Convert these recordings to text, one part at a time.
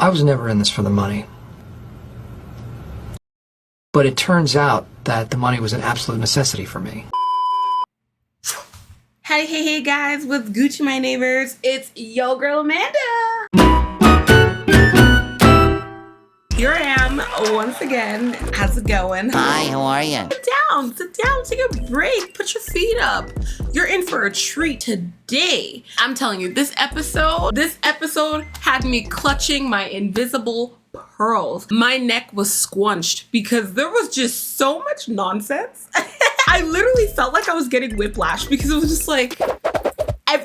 I was never in this for the money. But it turns out that the money was an absolute necessity for me. Hey guys, what's Gucci my neighbors? It's yo girl Amanda. Here I am once again. How's it going? Hi, how are you? Sit down, take a break, put your feet up. You're in for a treat today. I'm telling you, this episode had me clutching my invisible pearls. My neck was squunched because there was just so much nonsense. I literally felt like I was getting whiplash because it was just like,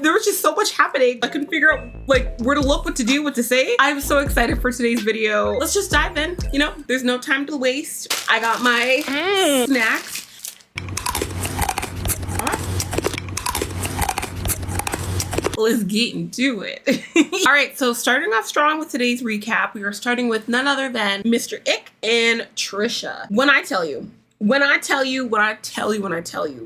there was just so much happening. I couldn't figure out like where to look, what to do, what to say. I'm so excited for today's video. Let's just dive in. You know, there's no time to waste. I got my snacks. Let's get into it. All right, so starting off strong with today's recap, we are starting with none other than Mr. Ick and Trisha. When I tell you,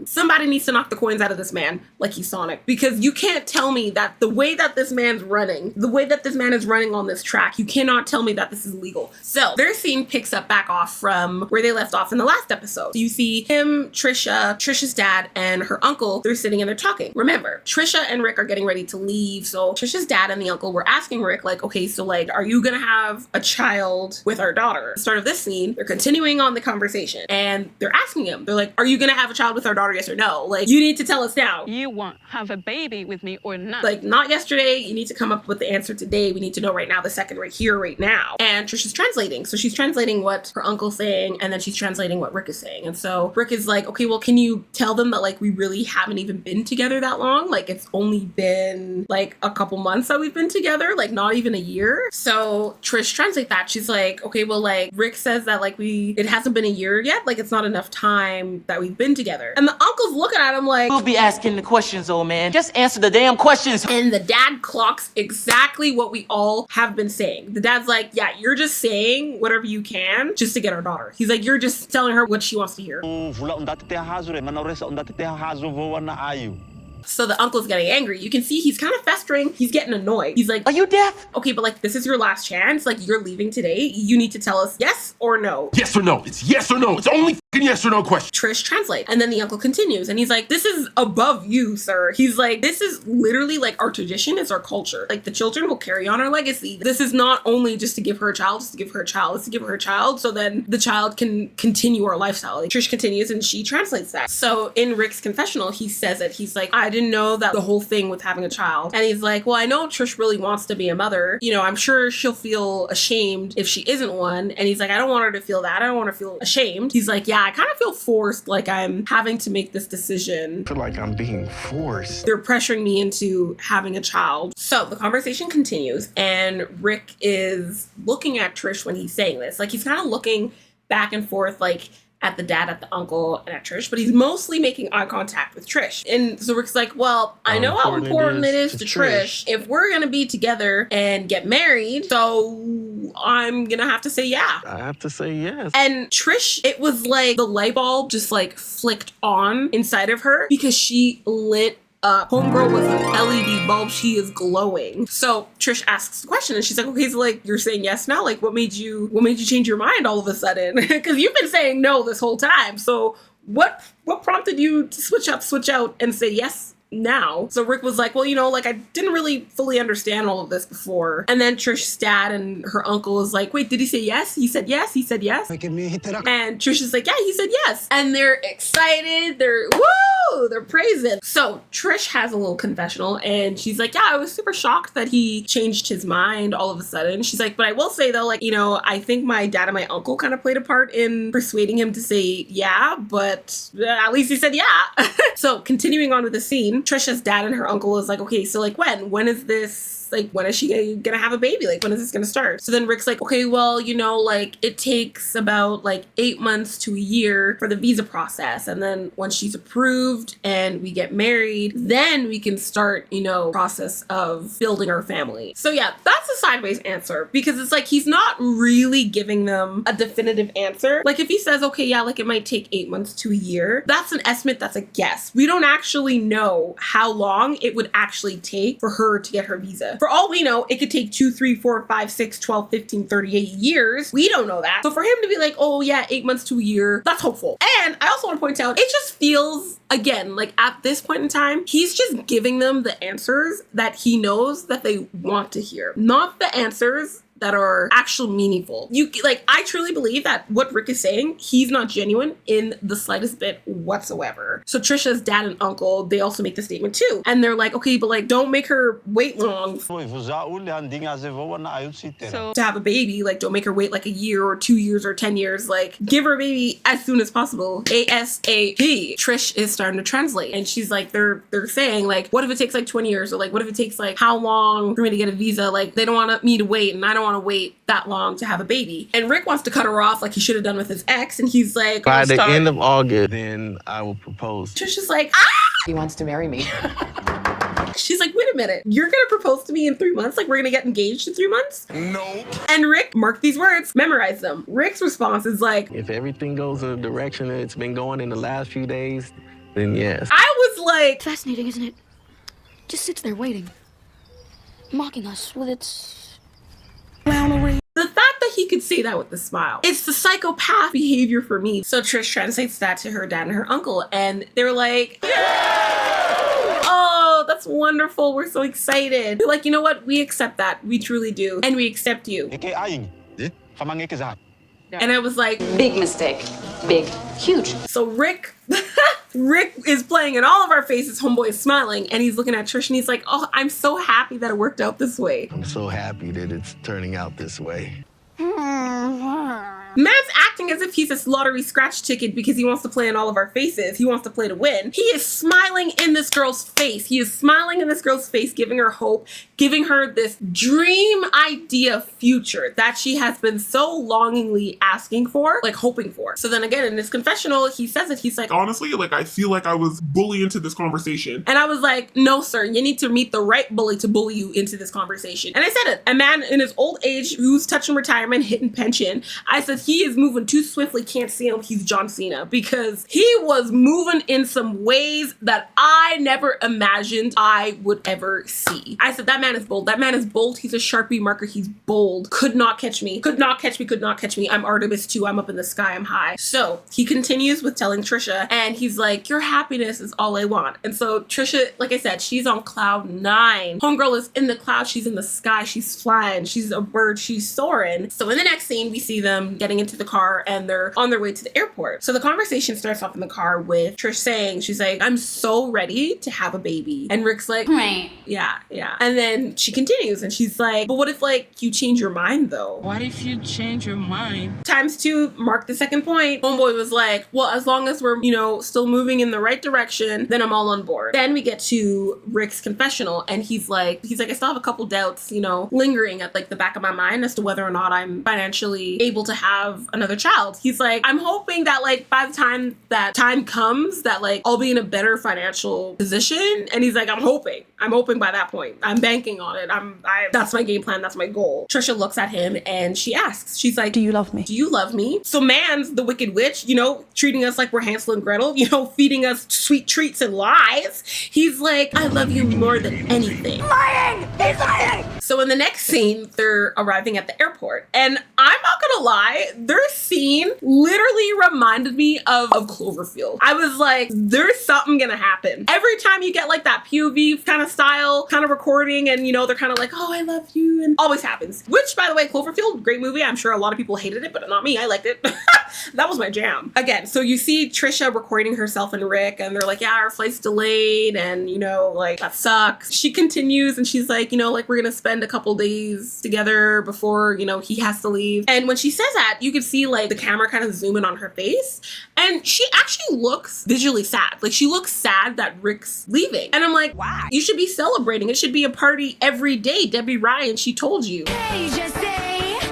somebody needs to knock the coins out of this man like he's Sonic, because you can't tell me that the way that this man's running, the way that this man is running on this track, you cannot tell me that this is legal. So their scene picks up back off from where they left off in the last episode. So you see him, Trisha, Trisha's dad, and her uncle. They're sitting and they're talking. Remember, Trisha and Rick are getting ready to leave. So Trisha's dad and the uncle were asking Rick, like, okay, so like, are you gonna have a child with our daughter? At the start of this scene, they're continuing on the conversation and they're asking him, they're like, are you gonna have a child with our daughter, yes or no? Like, you need to tell us now. You want to have a baby with me or not? Like, not yesterday, you need to come up with the answer today. We need to know right now, the second, right here, right now. And Trisha's translating. So she's translating what her uncle's saying, and then she's translating what Rick is saying. And so Rick is like, okay, well, can you tell them that like we really haven't even been together that long? Like, it's only been like a couple months that we've been together, like not even a year. So Trish translates that. She's like, okay, well, like Rick says that like it hasn't been a year yet. Like, it's not enough time that we've been together. And the uncle's looking at him like, We'll be asking the questions, old man. Just answer the damn questions. and the dad clocks exactly what we all have been saying. The dad's like, yeah, you're just saying whatever you can just to get our daughter. He's like, you're just telling her what she wants to hear. So the uncle's getting angry. You can see he's kind of festering. He's getting annoyed. He's like, Are you deaf? okay, but like, this is your last chance. Like, you're leaving today. You need to tell us yes or no. Yes or no. It's yes or no. It's only yes or no question. Trish translate. And then the uncle continues and he's like, this is above you, sir. He's like, this is literally like our tradition, it's our culture. Like, the children will carry on our legacy. This is not only just to give her a child, it's to give her a child, it's to give her a child so then the child can continue our lifestyle. Like, Trish continues and she translates that. So in Rick's confessional, he says it. He's like, I didn't know that the whole thing with having a child. And he's like, well, I know Trish really wants to be a mother. You know, I'm sure she'll feel ashamed if she isn't one. And he's like, I don't want her to feel that. I don't want her to feel ashamed. He's like, yeah, I kind of feel forced, like I'm having to make this decision. I feel like I'm being forced. They're pressuring me into having a child. So the conversation continues and Rick is looking at Trish when he's saying this. Like, he's kind of looking back and forth, like at the dad, at the uncle, and at Trish, but he's mostly making eye contact with Trish. And so Rick's like, well, I know how important it is to Trish if we're gonna be together and get married, so I'm gonna have to say yeah. I have to say yes. And Trish, it was like the light bulb just like flicked on inside of her because she lit up. Homegirl was an LED bulb. She is glowing. So Trish asks the question and she's like, okay, so like, you're saying yes now? Like, what made you change your mind all of a sudden? Because you've been saying no this whole time. So what prompted you to switch out and say yes now? So Rick was like, well, you know, like, I didn't really fully understand all of this before. And then Trish's dad and her uncle is like, wait, did he say yes? He said yes. He said yes. And Trish is like, yeah, he said yes. And they're excited. They're woo! They're praising. So Trish has a little confessional and she's like, yeah, I was super shocked that he changed his mind all of a sudden. She's like, but I will say though, like, you know, I think my dad and my uncle kind of played a part in persuading him to say yeah, but at least he said yeah. So continuing on with the scene, Trisha's dad and her uncle is like, okay, so like when is this? Like, when is she gonna have a baby? Like, when is this gonna start? So then Rick's like, okay, well, you know, like, it takes about like 8 months to a year for the visa process. And then once she's approved and we get married, then we can start, you know, process of building our family. So yeah, that's a sideways answer because it's like, he's not really giving them a definitive answer. Like, if he says, okay, yeah, like it might take 8 months to a year, that's an estimate, that's a guess. We don't actually know how long it would actually take for her to get her visa. For all we know, it could take 2, 3, 4, 5, 6, 12, 15, 38 years. We don't know that. So for him to be like, oh yeah, 8 months to a year, that's hopeful. And I also want to point out, it just feels, again, like at this point in time, he's just giving them the answers that he knows that they want to hear, not the answers that are actual meaningful. I truly believe that what Rick is saying, he's not genuine in the slightest bit whatsoever. So Trisha's dad and uncle, they also make the statement too. And they're like, okay, but like, don't make her wait long to have a baby. Like, don't make her wait like a year or 2 years or 10 years. Like, give her a baby as soon as possible. ASAP. Trish is starting to translate. And she's like, they're saying like, what if it takes like 20 years? Or like, what if it takes like how long for me to get a visa? Like, they don't want me to wait, and I don't want to wait that long to have a baby. And Rick wants to cut her off like he should have done with his ex, and he's like, by the end of August, then I will propose. Trisha's like, ah! He wants to marry me. She's like, wait a minute, you're gonna propose to me in 3 months? Like, we're gonna get engaged in 3 months? No. And Rick, mark these words, memorize them. Rick's response is like, If everything goes in the direction that it's been going in the last few days, then yes. I was like, Fascinating, isn't it? Just sits there waiting, mocking us with its clownery. the fact that he could say that with a smile, it's the psychopath behavior for me. So Trish translates that to her dad and her uncle, and they're like, yeah! Oh, that's wonderful. We're so excited. They're like, you know what? We accept that. We truly do. And we accept you. And I was like, Big mistake. Big. Huge. so Rick is playing in all of our faces. Homeboy is smiling, and he's looking at Trish, and he's like, oh, I'm so happy that it worked out this way. I'm so happy that it's turning out this way. Man's acting as if he's a lottery scratch ticket because he wants to play in all of our faces. He wants to play to win. He is smiling in this girl's face. He is smiling in this girl's face, giving her hope, giving her this dream idea future that she has been so longingly asking for, like hoping for. So then again, in this confessional, he says it. He's like, Honestly, like, I feel like I was bullied into this conversation. and I was like, no, sir, you need to meet the right bully to bully you into this conversation. And I said it, a man in his old age who's touching retirement, hitting pension. I said, he is moving too swiftly, can't see him. He's John Cena, because he was moving in some ways that I never imagined I would ever see. I said, that man is bold. That man is bold. He's a Sharpie marker. He's bold. Could not catch me. Could not catch me. Could not catch me. I'm Artemis too. I'm up in the sky. I'm high. So he continues with telling Trisha, and he's like, your happiness is all I want. And so Trisha, like I said, she's on cloud 9. Homegirl is in the clouds. She's in the sky. She's flying. She's a bird. She's soaring. So in the next scene, we see them getting into the car, and they're on their way to the airport. So the conversation starts off in the car with Trish saying, she's like, I'm so ready to have a baby. And Rick's like, Right. yeah. And then she continues, and she's like, but what if like you change your mind though? What if you change your mind? ×2, mark the second point. Homeboy was like, well, as long as we're, still moving in the right direction, then I'm all on board. Then we get to Rick's confessional, and he's like, I still have a couple doubts, lingering at like the back of my mind as to whether or not I'm financially able to have another child. He's like, I'm hoping that like by the time that time comes that like I'll be in a better financial position. And he's like, I'm hoping by that point. I'm banking on it. That's my game plan. That's my goal. Trisha looks at him, and she asks, she's like, do you love me? Do you love me? So man's the wicked witch, treating us like we're Hansel and Gretel, feeding us sweet treats and lies. He's like, I love you more than anything. Lying! He's lying! So in the next scene, they're arriving at the airport, and I'm not gonna lie, their scene literally reminded me of Cloverfield. I was like, there's something gonna happen. Every time you get like that POV kind of style, kind of recording, and they're kind of like, oh, I love you, and always happens. Which, by the way, Cloverfield, great movie. I'm sure a lot of people hated it, but not me. I liked it. That was my jam. Again, so you see Trisha recording herself and Rick, and they're like, yeah, our flight's delayed, and like that sucks. She continues, and she's like, like we're gonna spend a couple days together before, he has to leave. And when she says that, you can see like the camera kind of zoom in on her face, and she actually looks visually sad. Like she looks sad that Rick's leaving. And I'm like, wow, you should be celebrating. It should be a party every day. Debbie Ryan, she told you.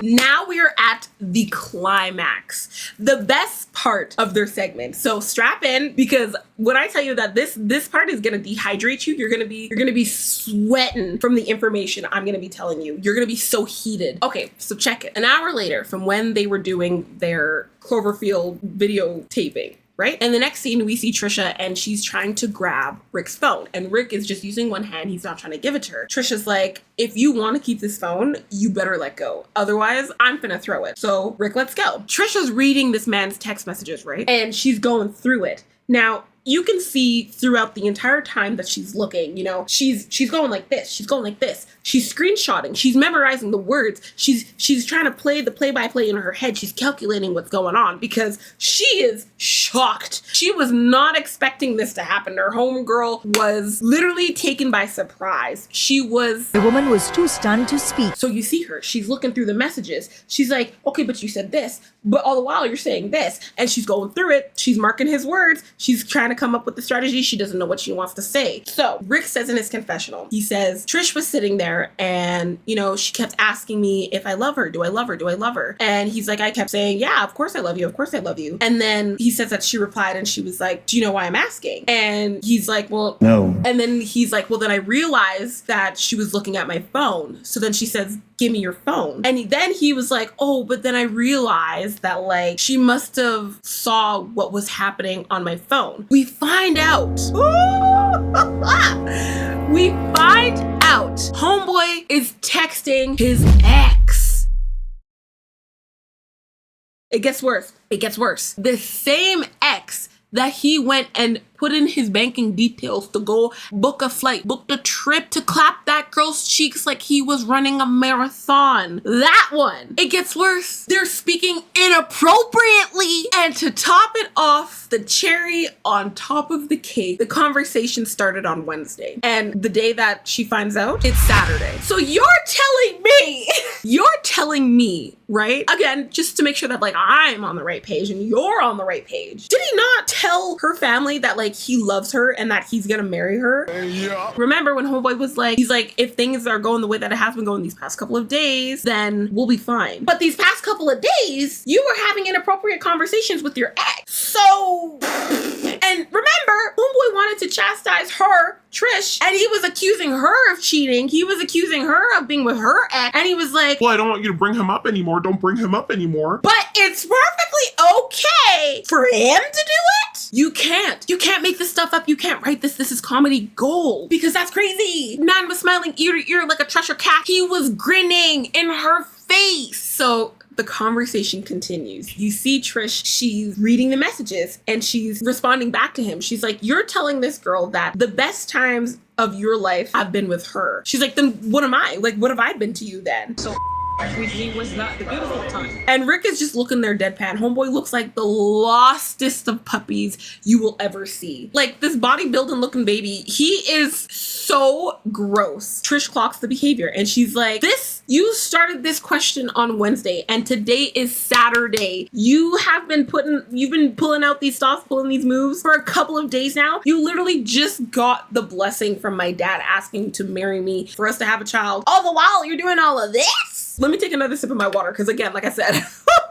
Now we are at the climax, the best part of their segment. So strap in, because when I tell you that this part is gonna dehydrate you, you're gonna be sweating from the information I'm gonna be telling you. You're gonna be so heated. Okay, so check it. An hour later from when they were doing their Cloverfield videotaping, right? And the next scene, we see Trisha and she's trying to grab Rick's phone. And Rick is just using one hand. He's not trying to give it to her. Trisha's like, if you want to keep this phone, you better let go. Otherwise, I'm gonna throw it. So Rick lets go. Trisha's reading this man's text messages, right? And she's going through it. Now, you can see throughout the entire time that she's looking, you know, she's going like this, she's going like this, she's screenshotting, she's memorizing the words, she's trying to play the play-by-play in her head, she's calculating what's going on because she is shocked. She was not expecting this to happen. Her homegirl was literally taken by surprise. The woman was too stunned to speak. So you see her, she's looking through the messages. She's like, okay, but you said this, but all the while you're saying this, and she's going through it, she's marking his words, she's trying to come up with the strategy. She doesn't know what she wants to say. So Rick says in his confessional, he says, Trish was sitting there and, you know, she kept asking me if I love her. Do I love her? Do I love her? And he's like, I kept saying, yeah, of course I love you. Of course I love you. And then he says that she replied and she was like, do you know why I'm asking? And he's like, well, no. And then he's like, well, then I realized that she was looking at my phone. So then she says, give me your phone. And then he was like, oh, but then I realized that like she must have saw what was happening on my phone. We find out. We find out homeboy is texting his ex. It gets worse. It gets worse. The same ex that he went and put in his banking details to go book a flight, book the trip to clap that girl's cheeks like he was running a marathon. That one. It gets worse. They're speaking inappropriately. And to top it off, the cherry on top of the cake, the conversation started on Wednesday. And the day that she finds out, it's Saturday. So you're telling me, right? Again, just to make sure that like I'm on the right page and you're on the right page. Did he not tell her family that like he loves her and that he's gonna marry her? Yeah. Remember when homeboy was like, he's like, if things are going the way that it has been going these past couple of days, then we'll be fine. But these past couple of days, you were having inappropriate conversations with your ex. So, and remember, homeboy wanted to chastise her, Trish, and he was accusing her of cheating. He was accusing her of being with her ex, and he was like, well, I don't want you to bring him up anymore. Don't bring him up anymore. But it's perfectly okay for him to do it. You can't make this stuff up. You can't write this. This is comedy gold because that's crazy. Man was smiling ear to ear like a Cheshire cat. He was grinning in her face. So the conversation continues. You see Trish, she's reading the messages and she's responding back to him. She's like, you're telling this girl that the best times of your life have been with her. She's like, then what am I? Like, what have I been to you then? So with me was not the beautiful time. And Rick is just looking there deadpan. Homeboy looks like the lostest of puppies you will ever see. Like this bodybuilding looking baby, he is so gross. Trish clocks the behavior and she's like, you started this question on Wednesday and today is Saturday. You've been pulling out these stops, pulling these moves for a couple of days now. You literally just got the blessing from my dad asking to marry me for us to have a child. All the while you're doing all of this? Let me take another sip of my water because again, like I said.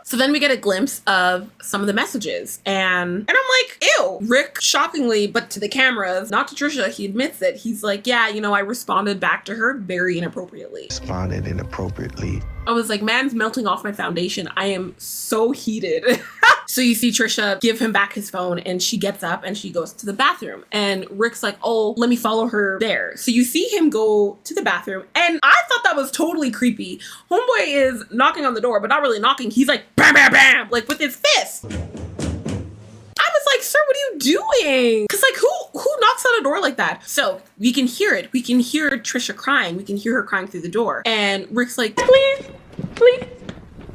So then we get a glimpse of some of the messages and I'm like, ew. Rick, shockingly, but to the cameras, not to Trisha, he admits it. He's like, yeah, you know, I responded back to her very inappropriately. Responded inappropriately. I was like, man's melting off my foundation. I am so heated. So you see Trisha give him back his phone and she gets up and she goes to the bathroom and Rick's like, oh, let me follow her there. So you see him go to the bathroom and I thought that was totally creepy. Homeboy is knocking on the door, but not really knocking. He's like, bam, bam, bam, like with his fist. I was like, sir, what are you doing? Cause like who knocks on a door like that? So we can hear it. We can hear Trisha crying. We can hear her crying through the door. And Rick's like, please, please,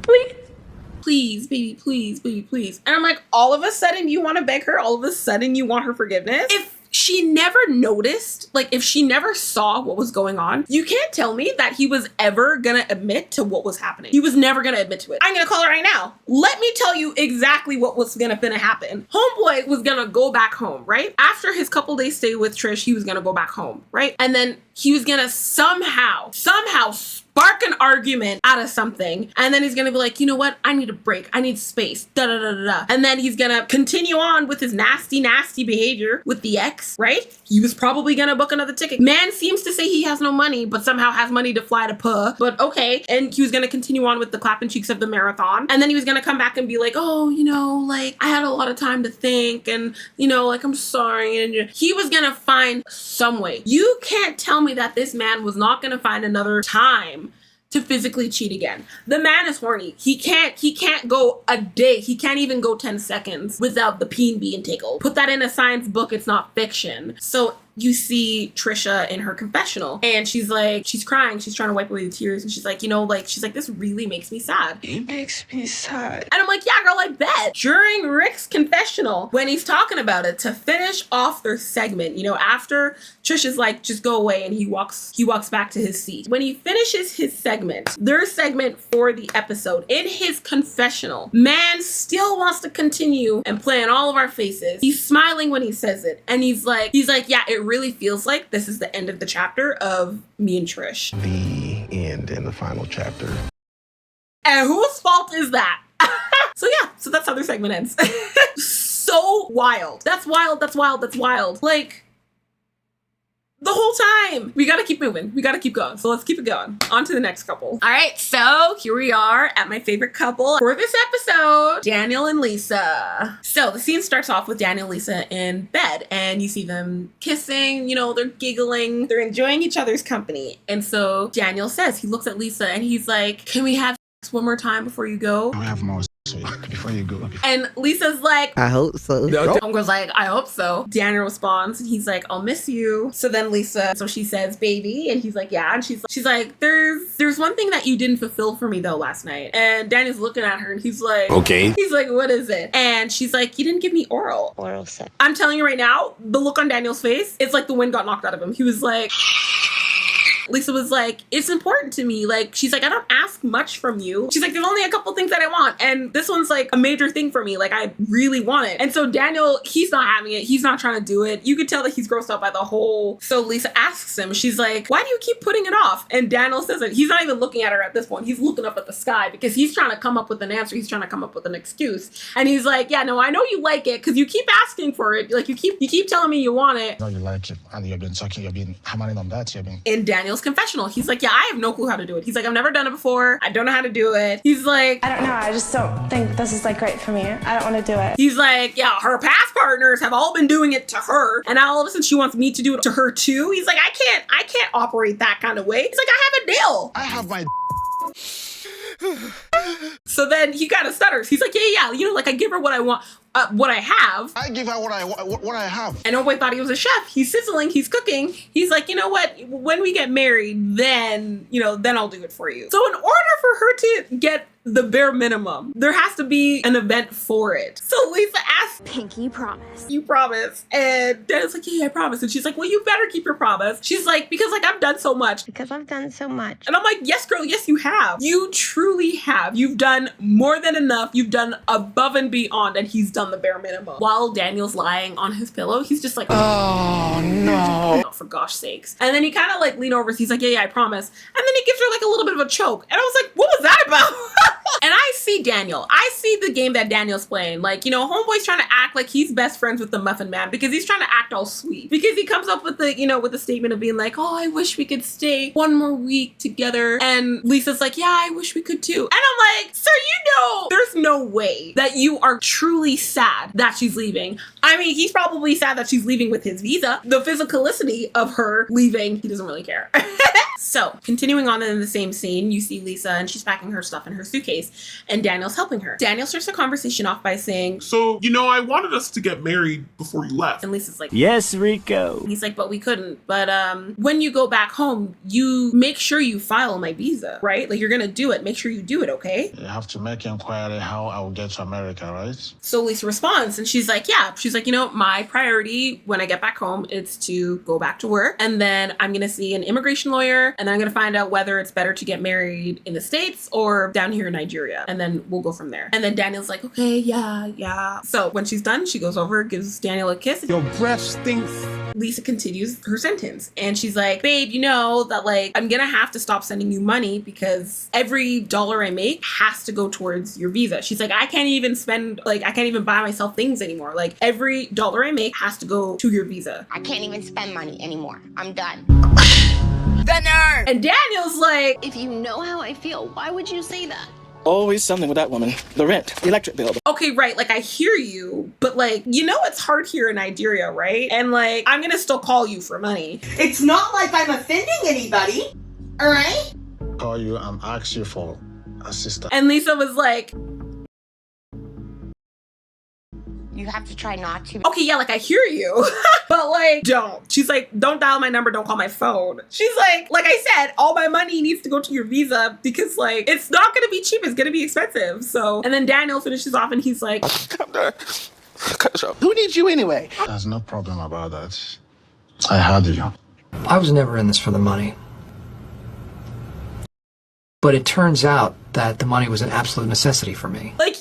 please. Please, baby, please, baby, please. And I'm like, all of a sudden you want to beg her? All of a sudden you want her forgiveness? If she never noticed, like if she never saw what was going on, you can't tell me that he was ever gonna admit to what was happening. He was never gonna admit to it. I'm gonna call her right now. Let me tell you exactly what was gonna happen. Homeboy was gonna go back home, right? After his couple days stay with Trish, he was gonna go back home, right? And then he was gonna somehow bark an argument out of something. And then he's gonna be like, you know what? I need a break. I need space. Da da da da da. And then he's gonna continue on with his nasty, nasty behavior with the ex, right? He was probably gonna book another ticket. Man seems to say he has no money, but somehow has money to fly to Puh. But okay. And he was gonna continue on with the clapping cheeks of the marathon. And then he was gonna come back and be like, oh, you know, like I had a lot of time to think and, you know, like I'm sorry. And he was gonna find some way. You can't tell me that this man was not gonna find another time to physically cheat again. The man is horny. He can't go a day. He can't even go 10 seconds without the peen being tickled. Put that in a science book. It's not fiction. So you see Trisha in her confessional and she's like, she's crying. She's trying to wipe away the tears. And she's like, you know, like, she's like, this really makes me sad. It makes me sad. And I'm like, yeah, girl, I bet. During Rick's confessional, when he's talking about it, to finish off their segment, you know, after Trisha's like, just go away, and he walks back to his seat. When he finishes his segment, their segment for the episode, in his confessional, man still wants to continue and play in all of our faces. He's smiling when he says it. And he's like, yeah, it really feels like this is the end of the chapter of me and Trish. The end in the final chapter. And whose fault is that? So yeah, so that's how their segment ends. So wild. That's wild, that's wild, that's wild. Like, the whole time. We gotta keep moving. We gotta keep going. So let's keep it going. On to the next couple. All right, so here we are at my favorite couple for this episode, Daniel and Lisa. So the scene starts off with Daniel and Lisa in bed, and you see them kissing, you know, they're giggling, they're enjoying each other's company. And so Daniel says, he looks at Lisa and he's like, can we have sex one more time before you go? I have more before you go. And Lisa's like, I hope so. Homegirl's like, I hope so. Daniel responds and he's like, I'll miss you. So then Lisa, so she says, baby, and he's like, yeah. And she's like, there's one thing that you didn't fulfill for me though last night. And Daniel's looking at her and he's like, okay. He's like, what is it? And she's like, you didn't give me oral. Oral sex. I'm telling you right now, the look on Daniel's face, it's like the wind got knocked out of him. He was like, Lisa was like, it's important to me. Like, she's like, I don't ask much from you. She's like, there's only a couple things that I want. And this one's like a major thing for me. Like, I really want it. And so Daniel, he's not having it. He's not trying to do it. You could tell that he's grossed out by the whole. So Lisa asks him, she's like, why do you keep putting it off? And Daniel says it. He's not even looking at her at this point. He's looking up at the sky because he's trying to come up with an answer. He's trying to come up with an excuse. And he's like, yeah, no, I know you like it because you keep asking for it. Like, you keep telling me you want it. No, you like it. And you've been hammering on that. In Daniel's confessional, he's like, yeah, I have no clue how to do it. He's like, I've never done it before. I don't know how to do it. He's like, I don't know. I just don't think this is like great for me. I don't want to do it. He's like, yeah, her past partners have all been doing it to her. And now all of a sudden she wants me to do it to her too. He's like, I can't operate that kind of way. He's like, I have a deal. I have my So then he kind of stutters. He's like, yeah, you know, like I give her what I want, what I have. I give her what I have. And homeboy thought he was a chef. He's sizzling, he's cooking. He's like, you know what? When we get married, then, you know, then I'll do it for you. So in order for her to get the bare minimum, there has to be an event for it. So Lisa asks, Pinky promise. You promise? And Daniel's like, yeah, I promise. And she's like, well, you better keep your promise. She's like, because like I've done so much. Because I've done so much. And I'm like, yes, girl, yes, you have. You truly have. You've done more than enough. You've done above and beyond. And he's done the bare minimum. While Daniel's lying on his pillow, he's just like, oh no. Oh, for gosh sakes. And then he kind of like lean over. He's like, yeah, I promise. And then he gives her like a little bit of a choke. And I was like, what was that about? And I see Daniel. I see the game that Daniel's playing. Like, you know, homeboy's trying to act like he's best friends with the Muffin Man because he's trying to act all sweet. Because he comes up with the, you know, with the statement of being like, oh, I wish we could stay one more week together. And Lisa's like, yeah, I wish we could too. And I'm like, sir, you know, there's no way that you are truly sad that she's leaving. I mean, he's probably sad that she's leaving with his visa. The physicality of her leaving, he doesn't really care. So, continuing on in the same scene, you see Lisa and she's packing her stuff in her suitcase and Daniel's helping her. Daniel starts the conversation off by saying, so, you know, I wanted us to get married before you left. And Lisa's like, yes, Rico. He's like, but we couldn't. But when you go back home, you make sure you file my visa, right? Like, you're gonna do it. Make sure you do it, okay? You have to make inquiry how I will get to America, right? So Lisa responds and she's like, yeah. She's like, you know, my priority when I get back home is to go back to work. And then I'm gonna see an immigration lawyer there, and then I'm gonna find out whether it's better to get married in the States or down here in Nigeria, and then we'll go from there. And then Daniel's like, okay, yeah. So when she's done, she goes over, gives Daniel a kiss. Your breath stinks. Lisa continues her sentence, and she's like, babe, you know that like I'm gonna have to stop sending you money because every dollar I make has to go towards your visa. She's like, I can't even buy myself things anymore. Like every dollar I make has to go to your visa. I can't even spend money anymore. I'm done. The nerve! And Daniel's like, if you know how I feel, why would you say that? Always something with that woman. The rent, the electric bill. okay, right, like I hear you, but like, you know it's hard here in Nigeria, right? And like, I'm gonna still call you for money. It's not like I'm offending anybody, all right? Call you and ask you for assistance. And Lisa was like, You have to try not to. okay, yeah, like I hear you, but like, don't. She's like, don't dial my number, don't call my phone. She's like I said, all my money needs to go to your visa because like, it's not gonna be cheap, it's gonna be expensive. So, and then Daniel finishes off and he's like, I'm done. Who needs you anyway? There's no problem about that. I had you. I was never in this for the money. But it turns out that the money was an absolute necessity for me. like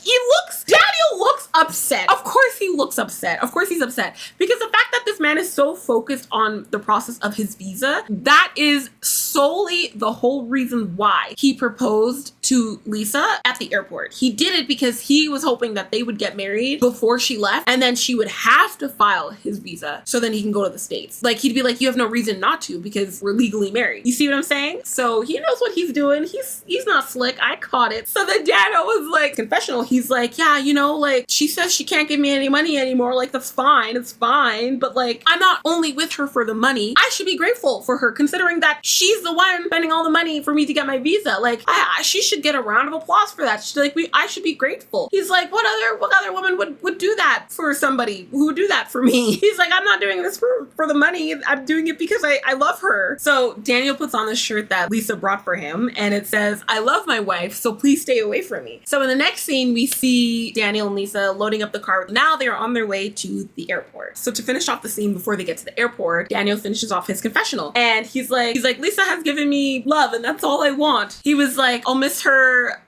Daniel looks upset. Of course he looks upset. Of course he's upset. Because the fact that this man is so focused on the process of his visa, that is solely the whole reason why he proposed to Lisa at the airport. He did it because he was hoping that they would get married before she left, and then she would have to file his visa so then he can go to the States. Like he'd be like, you have no reason not to because we're legally married. You see what I'm saying? So he knows what he's doing. He's not slick. I caught it. So then Daniel was like, confessional. He's like, yeah, you know, like she says she can't give me any money anymore. Like that's fine. It's fine. But like, I'm not only with her for the money. I should be grateful for her considering that she's the one spending all the money for me to get my visa. Like she should get a round of applause for that. She's like, I should be grateful. He's like, what other woman would do that for somebody who would do that for me? He's like, I'm not doing this for the money. I'm doing it because I love her. So Daniel puts on this shirt that Lisa brought for him and it says, I love my wife, so please stay away from me. So in the next scene, we see Daniel and Lisa loading up the car. Now they are on their way to the airport. So to finish off the scene before they get to the airport, Daniel finishes off his confessional and he's like, Lisa has given me love and that's all I want. He was like, I'll miss her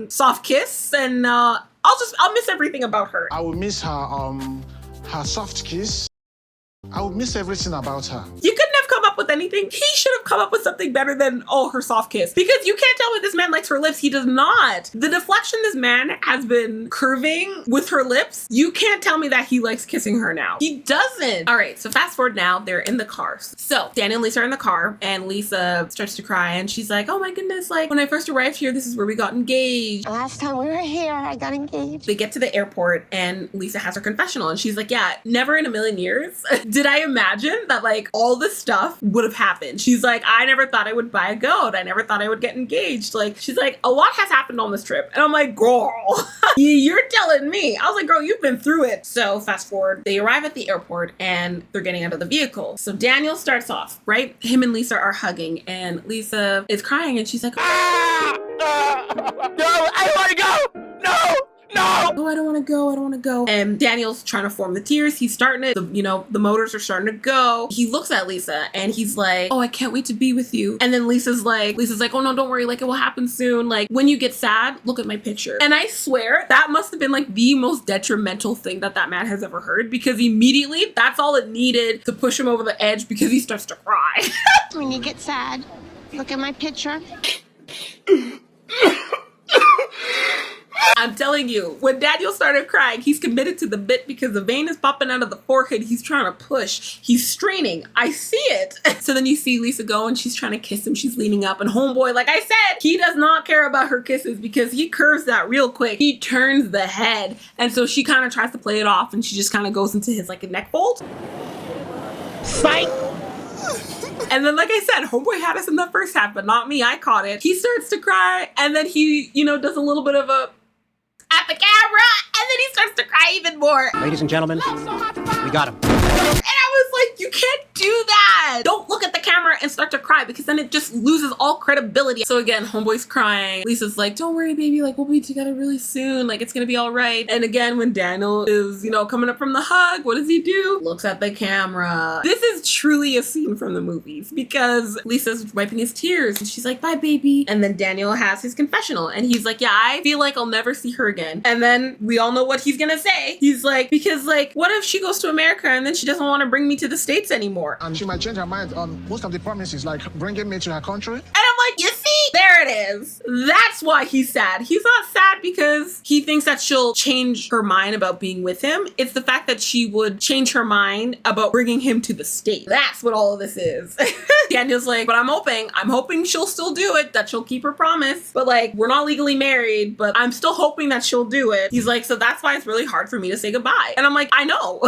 soft kiss and I'll miss everything about her. I will miss her soft kiss. I will miss everything about her. You couldn't have come up with anything. He should have come up with something better than, oh, her soft kiss. Because you can't tell me this man likes her lips. He does not. The deflection this man has been curving with her lips, you can't tell me that he likes kissing her now. He doesn't. All right, so fast forward now, they're in the car. So Daniel and Lisa are in the car and Lisa starts to cry and she's like, oh my goodness, like when I first arrived here, this is where we got engaged. Last time we were here, I got engaged. They get to the airport and Lisa has her confessional and she's like, yeah, never in a million years did I imagine that like all this stuff would have happened. She's like, I never thought I would buy a goat. I never thought I would get engaged. Like, she's like, a lot has happened on this trip. And I'm like, girl, you're telling me. I was like, girl, you've been through it. So fast forward, they arrive at the airport and they're getting out of the vehicle. So Daniel starts off, right? Him and Lisa are hugging and Lisa is crying and she's like, no, I don't want to go. No. Oh, I don't want to go. And Daniel's trying to form the tears. He's starting it. The motors are starting to go. He looks at Lisa and he's like, oh, I can't wait to be with you. And then Lisa's like, oh no, don't worry. Like it will happen soon. Like when you get sad, look at my picture. And I swear that must have been like the most detrimental thing that man has ever heard because immediately that's all it needed to push him over the edge because he starts to cry. When you get sad, look at my picture. I'm telling you, when Daniel started crying, he's committed to the bit because the vein is popping out of the forehead. He's trying to push. He's straining. I see it. So then you see Lisa go and she's trying to kiss him. She's leaning up and homeboy, like I said, he does not care about her kisses because he curves that real quick. He turns the head. And so she kind of tries to play it off and she just kind of goes into his like a neck fold. Fight. And then, like I said, homeboy had us in the first half, but not me. I caught it. He starts to cry and then he, does a little bit of a at the camera, and then he starts to cry even more. Ladies and gentlemen, we got him. And I was like, you can't do that. Don't look at the camera and start to cry because then it just loses all credibility. So again, homeboy's crying. Lisa's like, don't worry, baby. Like, we'll be together really soon. Like, it's gonna be all right. And again, when Daniel is, you know, coming up from the hug, what does he do? Looks at the camera. This is truly a scene from the movies because Lisa's wiping his tears and she's like, bye, baby. And then Daniel has his confessional and he's like, yeah, I feel like I'll never see her again. And then we all know what he's gonna say. He's like, because like, what if she goes to America and then she doesn't want to bring me to the States anymore? And she might change her mind on most of the promises, like bringing me to her country. And I'm like, you see, there it is. That's why he's sad. He's not sad because he thinks that she'll change her mind about being with him. It's the fact that she would change her mind about bringing him to the States. That's what all of this is. Daniel's like, but I'm hoping she'll still do it, that she'll keep her promise. But like, we're not legally married, but I'm still hoping that she'll do it. He's like, so that's why it's really hard for me to say goodbye. And I'm like, I know.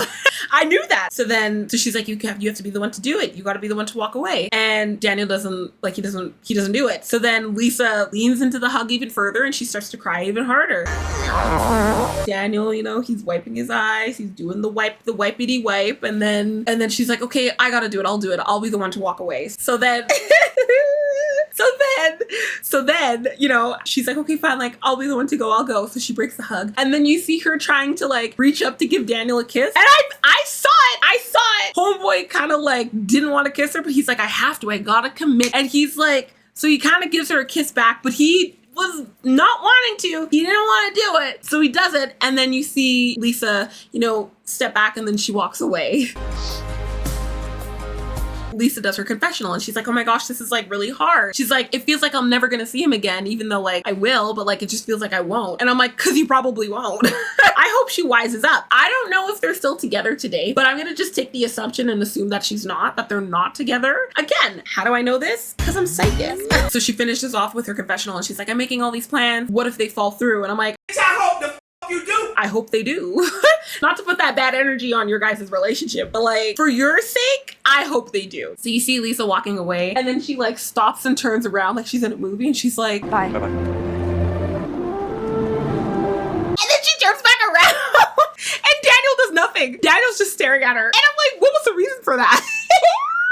I knew that. So she's like, you have to be the one to do it. You got to be the one to walk away. And Daniel doesn't do it. So then Lisa leans into the hug even further and she starts to cry even harder. Daniel, you know, he's wiping his eyes. He's doing the wipey wipe. And then she's like, okay, I got to do it. I'll do it. I'll be the one to walk away. So then you know, she's like, okay, fine, like, I'll be the one to go, I'll go. So she breaks the hug. And then you see her trying to like reach up to give Daniel a kiss. And I saw it. Homeboy kind of like didn't want to kiss her, but he's like, I have to, I gotta commit. And he's like, so he kind of gives her a kiss back, but he was not wanting to. He didn't want to do it. So he does it. And then you see Lisa, you know, step back and then she walks away. Lisa does her confessional and she's like, oh my gosh, this is like really hard. She's like, it feels like I'm never gonna see him again, even though like I will, but like it just feels like I won't. And I'm like, cause you probably won't. I hope she wises up. I don't know if they're still together today, but I'm gonna just take the assumption and assume that that they're not together. Again, how do I know this? Cause I'm psychic. So she finishes off with her confessional and she's like, I'm making all these plans. What if they fall through? And I'm like, I hope the f you do. I hope they do. Not to put that bad energy on your guys' relationship, but like for your sake, I hope they do. So you see Lisa walking away and then she like stops and turns around like she's in a movie and she's like, bye. Bye-bye. And then she turns back around and Daniel does nothing. Daniel's just staring at her. And I'm like, what was the reason for that?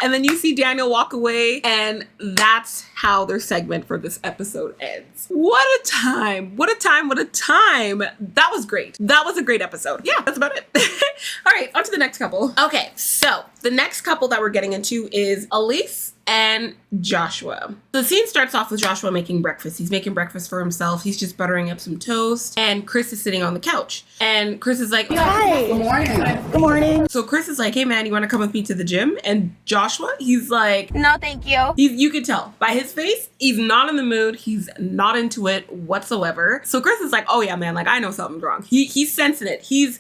And then you see Daniel walk away and that's how their segment for this episode ends. What a time. What a time. What a time. That was great. That was a great episode. Yeah, that's about it. All right, on to the next couple. Okay, so the next couple that we're getting into is Elise and Joshua. The scene starts off with Joshua making breakfast. He's making breakfast for himself. He's just buttering up some toast. And Chris is sitting on the couch. And Chris is like, hi. Good morning. Good morning. So Chris is like, hey man, you want to come with me to the gym? And Joshua, he's like, no, thank you. You can tell by his face, he's not in the mood. He's not into it whatsoever. So Chris is like, oh yeah, man, like I know something's wrong. He's sensing it. He's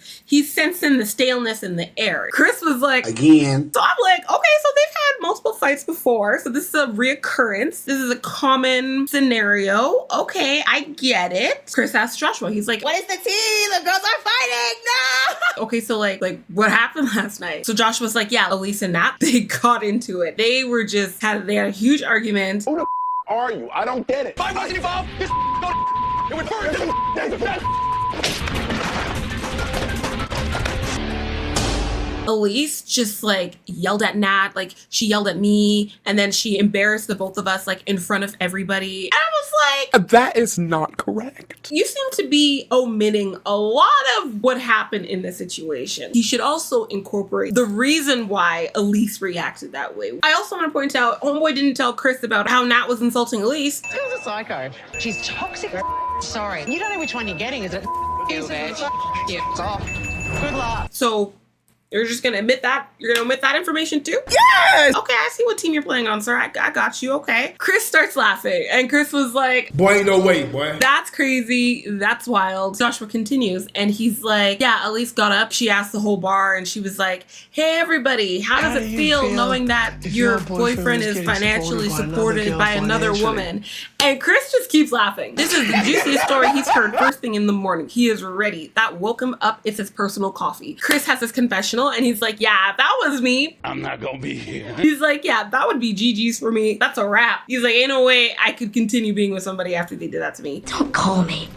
sensing the staleness in the air. Chris was like, again. So I'm like, okay, so they've had multiple fights before. So this is a reoccurrence. This is a common scenario. Okay, I get it. Chris asks Joshua, he's like, what is the tea? The girls are fighting. No. Okay, so like what happened last night? So Joshua's like, yeah, Elise and Nat, they got into it. They had a huge argument. Who the are you? I don't get it. If I wasn't involved, this it would burn to Elise just like yelled at Nat, like she yelled at me, and then she embarrassed the both of us like in front of everybody. And I was like, that is not correct. You seem to be omitting a lot of what happened in this situation. You should also incorporate the reason why Elise reacted that way. I also want to point out, homeboy didn't tell Chris about how Nat was insulting Elise. She's a psycho. She's toxic. Sorry. You don't know which one you're getting, is it? You, bitch. Yeah. Good luck. So you're just gonna admit that? You're gonna omit that information too? Yes! Okay, I see what team you're playing on, sir. I got you, okay. Chris starts laughing, and Chris was like, boy, ain't no way, boy. That's crazy. That's wild. Joshua continues, and he's like, yeah, Elise got up. She asked the whole bar, and she was like, hey, everybody, how does it feel knowing that your boyfriend is financially supported by another woman? And Chris just keeps laughing. This is the juiciest story he's heard first thing in the morning. He is ready. That woke him up. It's his personal coffee. Chris has his confessional and he's like, yeah, that was me. I'm not gonna be here. He's like, yeah, that would be GG's for me. That's a wrap. He's like, ain't no way I could continue being with somebody after they did that to me. Don't call me.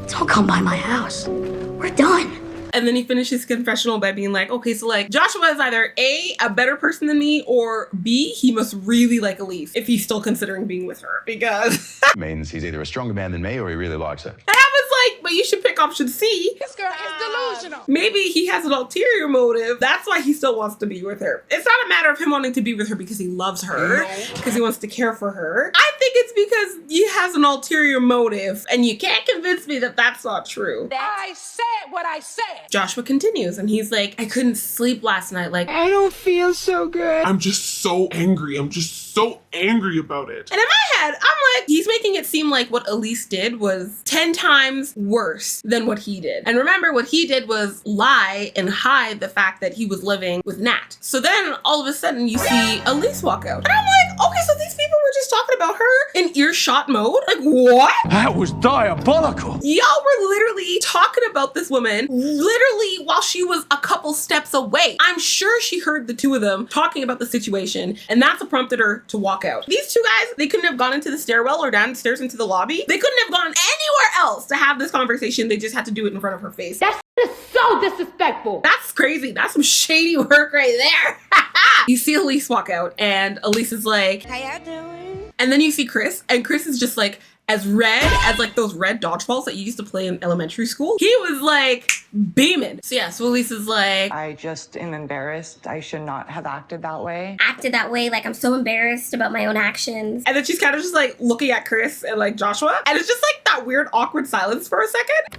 Don't come by my house. We're done. And then he finishes his confessional by being like, okay, so like Joshua is either A, a better person than me, or B, he must really like Elise if he's still considering being with her, because means he's either a stronger man than me or he really likes her. And I was like, but you should pick option C. This girl is delusional. Maybe he has an ulterior motive. That's why he still wants to be with her. It's not a matter of him wanting to be with her because he loves her, because he wants to care for her. I think it's because he has an ulterior motive, and you can't convince me that that's not true. I said what I said. Joshua continues, and he's like, I couldn't sleep last night. Like, I don't feel so good. I'm just so angry. I'm just so angry about it. And in my head, I'm like, he's making it seem like what Elise did was 10 times worse than what he did. And remember, what he did was lie and hide the fact that he was living with Nat. So then all of a sudden you see Elise walk out. And I'm like, okay, so these people were just talking about her in earshot mode? Like, what? That was diabolical. Y'all were literally talking about this woman literally while she was a couple steps away. I'm sure she heard the two of them talking about the situation, and that's what prompted her to walk out. These two guys, they couldn't have gone into the stairwell or downstairs into the lobby. They couldn't have gone anywhere else to have this conversation. They just had to do it in front of her face. That's so disrespectful. That's crazy. That's some shady work right there. You see Elise walk out, and Elise is like, How y'all doing? and then you see Chris, and Chris is just like, as red as like those red dodgeballs that you used to play in elementary school. He was like beaming. So yeah, so Elise is like, I just am embarrassed. I should not have acted that way. Acted that way, like I'm so embarrassed about my own actions. and then she's kind of just like looking at Chris and like Joshua, and it's just like that weird awkward silence for a second.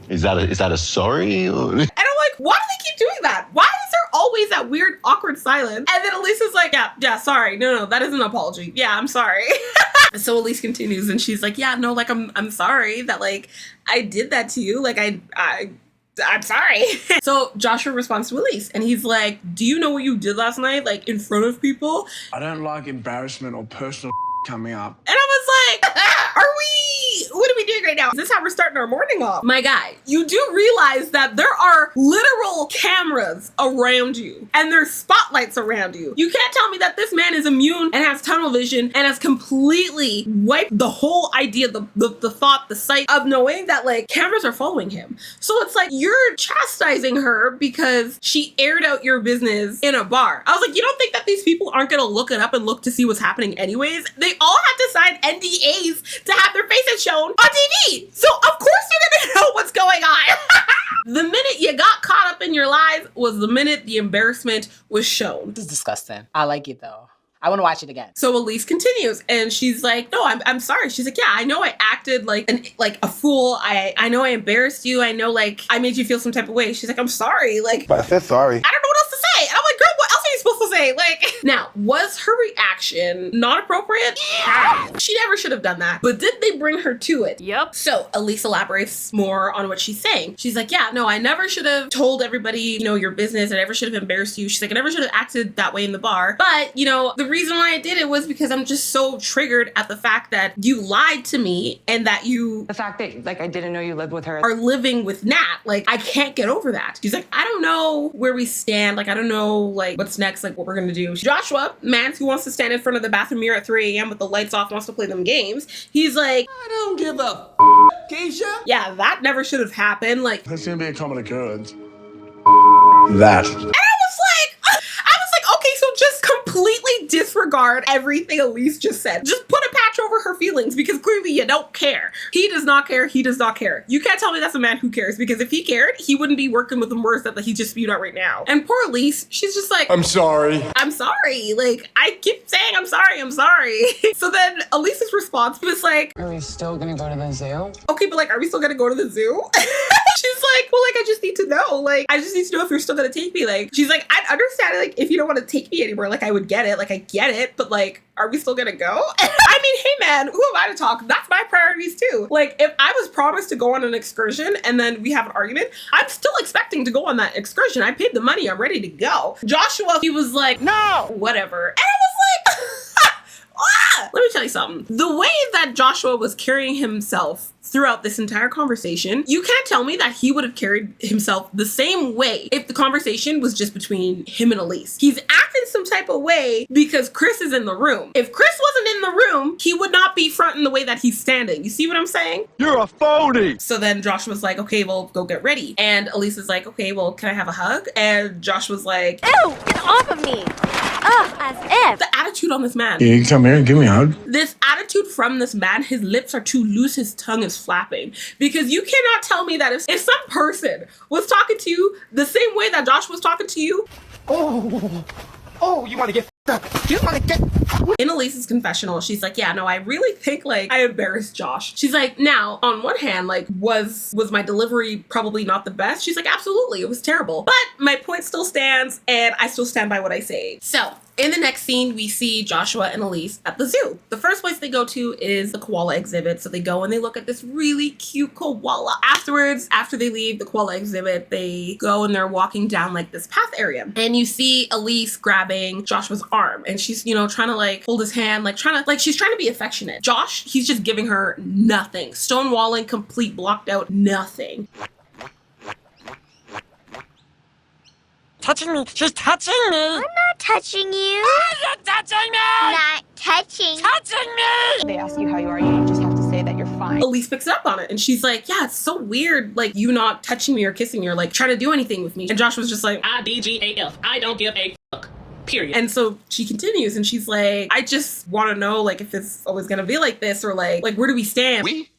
Is that a sorry? Or? And I'm like, why do they keep doing that? Why is there always that weird awkward silence? And then Elise is like, yeah, sorry. No, that is an apology. Yeah, I'm sorry. So Elise continues, and she's like, yeah, no, like I'm sorry that like I did that to you. Like I'm sorry. So Joshua responds to Elise, and he's like, do you know what you did last night? Like in front of people? I don't like embarrassment or personal coming up. And I was like, what are we doing right now? Is this how we're starting our morning off? My guy, you do realize that there are literal cameras around you, and there's spotlights around you. You can't tell me that this man is immune and has tunnel vision and has completely wiped the whole idea, the thought, the sight of knowing that like cameras are following him. So it's like you're chastising her because she aired out your business in a bar. I was like, you don't think that these people aren't gonna look it up and look to see what's happening anyways? They all have to sign NDAs to have their faces shown on TV. So of course you're gonna know what's going on. The minute you got caught up in your lies was the minute the embarrassment was shown. This is disgusting. I like it though. I want to watch it again. So Elise continues, and she's like, no, I'm sorry. She's like, yeah, I know I acted like a fool. I know I embarrassed you. I know like I made you feel some type of way. She's like, I'm sorry. Like, But I said sorry. I don't know what else to say. And I'm like, girl, what else are you supposed to say? Like, now, was her reaction not appropriate? Yeah. She never should have done that. But did they bring her to it? Yep. So Elise elaborates more on what she's saying. She's like, yeah, no, I never should have told everybody, you know, your business. I never should have embarrassed you. She's like, I never should have acted that way in the bar. But, you know, the reason why I did it was because I'm just so triggered at the fact that you lied to me and that you The fact that like I didn't know you lived with her. are living with Nat. Like, I can't get over that. She's like, I don't know where we stand. Like, I don't know, like, what's next, like, what we're gonna do. Joshua, man who wants to stand in front of the bathroom mirror at 3 a.m. with the lights off, wants to play them games. He's like, I don't give a Keisha. yeah, that never should have happened. Like, That's gonna be a common occurrence. that. And I was like, okay, so just completely disregard everything Elise just said. Just put a patch over her feelings because clearly you don't care. He does not care. He does not care. You can't tell me that's a man who cares, because if he cared, he wouldn't be working with the words that he just spewed out right now. And poor Elise, she's just like, I'm sorry. I'm sorry. Like, I keep saying I'm sorry, I'm sorry. So then Elise's response was like, Are we still gonna go to the zoo? okay, but like, are we still gonna go to the zoo? She's like, well, like, I just need to know. Like, I just need to know if you're still gonna take me. Like, she's like, I'd understand it, like, if you don't want to take me anymore, like, I would get it. Like, I get it, but like, are we still gonna go? I mean, hey man, who am I to talk? That's my priorities too. Like, if I was promised to go on an excursion and then we have an argument, I'm still expecting to go on that excursion. I paid the money, I'm ready to go. Joshua, he was like, no, whatever. And I was like, let me tell you something. The way that Joshua was carrying himself throughout this entire conversation, you can't tell me that he would have carried himself the same way if the conversation was just between him and Elise. He's acting some type of way because Chris is in the room. If Chris wasn't in the room, he would not be fronting the way that he's standing. You see what I'm saying? You're a phony. So then Josh was like, okay, well, go get ready. And Elise is like, okay, well, can I have a hug? And Josh was like, Ew, get off of me. Ugh, as if. The attitude on this man. Yeah, you can come here and give me a hug. This attitude from this man, his lips are too loose, his tongue is flapping. Because you cannot tell me that if some person was talking to you the same way that Josh was talking to you. Oh, you want to get up? You want to get... In Elise's confessional, she's like, yeah, no, I really think like I embarrassed Josh. She's like, now, on one hand, like, was my delivery probably not the best? She's like, absolutely, it was terrible. But my point still stands, and I still stand by what I say. So, in the next scene, we see Joshua and Elise at the zoo. The first place they go to is the koala exhibit. So they go and they look at this really cute koala. Afterwards, after they leave the koala exhibit, they go and they're walking down like this path area. And you see Elise grabbing Joshua's arm. And she's, you know, trying to like hold his hand, like she's trying to be affectionate. Josh, he's just giving her nothing. Stonewalling, complete blocked out, nothing. Touching me. She's touching me. I'm not touching you. You're touching me. Not touching. Touching me. They ask you how you are, you just have to say that you're fine. Elise picks up on it and she's like, yeah, it's so weird, like you not touching me or kissing me or like trying to do anything with me. And Josh was just like, IDGAF. I don't give a fuck. Period. And so she continues and she's like, I just want to know like if it's always gonna be like this or like where do we stand? We?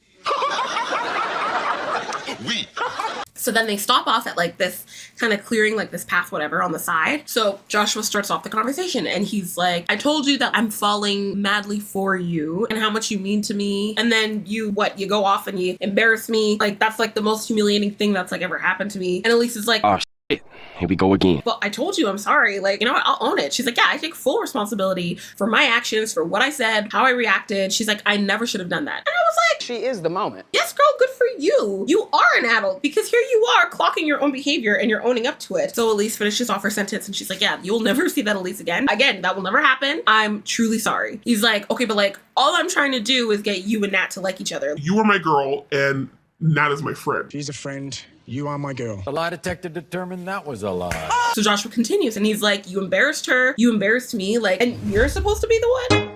So then they stop off at like this kind of clearing, like this path, whatever, on the side. So Joshua starts off the conversation and he's like, I told you that I'm falling madly for you and how much you mean to me. And then you go off and you embarrass me. Like that's like the most humiliating thing that's like ever happened to me. And Elise is like, Oh, shit. Here we go again. well, I told you, I'm sorry. Like, you know what? I'll own it. She's like, yeah, I take full responsibility for my actions, for what I said, how I reacted. She's like, I never should have done that. And I was like, She is the moment. yes, girl, good for you. You are an adult because here you are clocking your own behavior and you're owning up to it. So Elise finishes off her sentence and she's like, yeah, you'll never see that Elise again. Again, that will never happen. I'm truly sorry. He's like, okay, but like all I'm trying to do is get you and Nat to like each other. You are my girl, and Nat is my friend. She's a friend. You are my girl. The lie detector determined that was a lie. So Joshua continues and he's like, you embarrassed her, you embarrassed me, like, and you're supposed to be the one?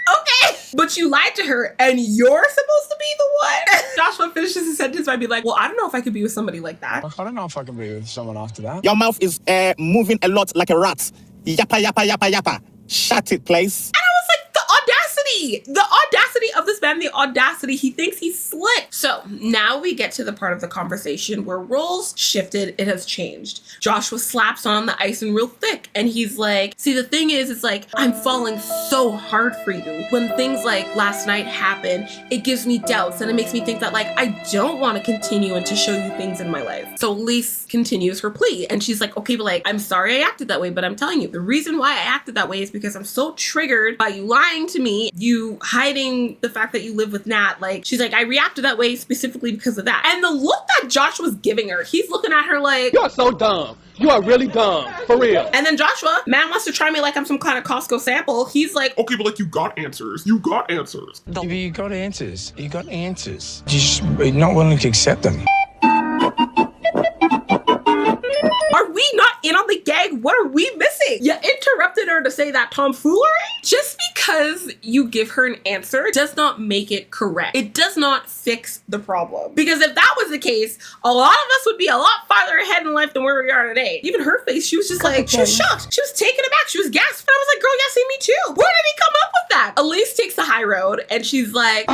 Okay, but you lied to her and you're supposed to be the one? Joshua finishes his sentence by being like, well, I don't know if I could be with somebody like that. I don't know if I can be with someone after that. Your mouth is moving a lot like a rat. Yappa, yappa, yappa, yappa. Shut it, please. And I was like, the audacity of this man, the audacity, he thinks he's slick. So now we get to the part of the conversation where roles shifted, it has changed. Joshua slaps on the icing real thick and he's like, see, the thing is, it's like, I'm falling so hard for you. When things like last night happen, it gives me doubts and it makes me think that like, I don't want to continue and to show you things in my life. So Elise continues her plea and she's like, okay, but like, I'm sorry I acted that way, but I'm telling you, the reason why I acted that way is because I'm so triggered by you lying to me, you hiding the fact that you live with Nat. Like, she's like, I reacted that way specifically because of that. And the look that Josh was giving her, he's looking at her like, You're so dumb. You are really dumb. For real. and then Joshua, man wants to try me like I'm some kind of Costco sample. He's like, Okay, but like you got answers. You got answers. You got answers. You got answers. You're just not willing to accept them. are we not in on the gag? What are we missing? You interrupted her to say that tomfoolery? Just because you give her an answer does not make it correct. It does not fix the problem. Because if that was the case, a lot of us would be a lot farther ahead in life than where we are today. Even her face, she was just like, she was shocked. She was taken aback. She was gasped. And I was like, girl, yeah, see me too. Where did he come up with that? Elise takes the high road and she's like,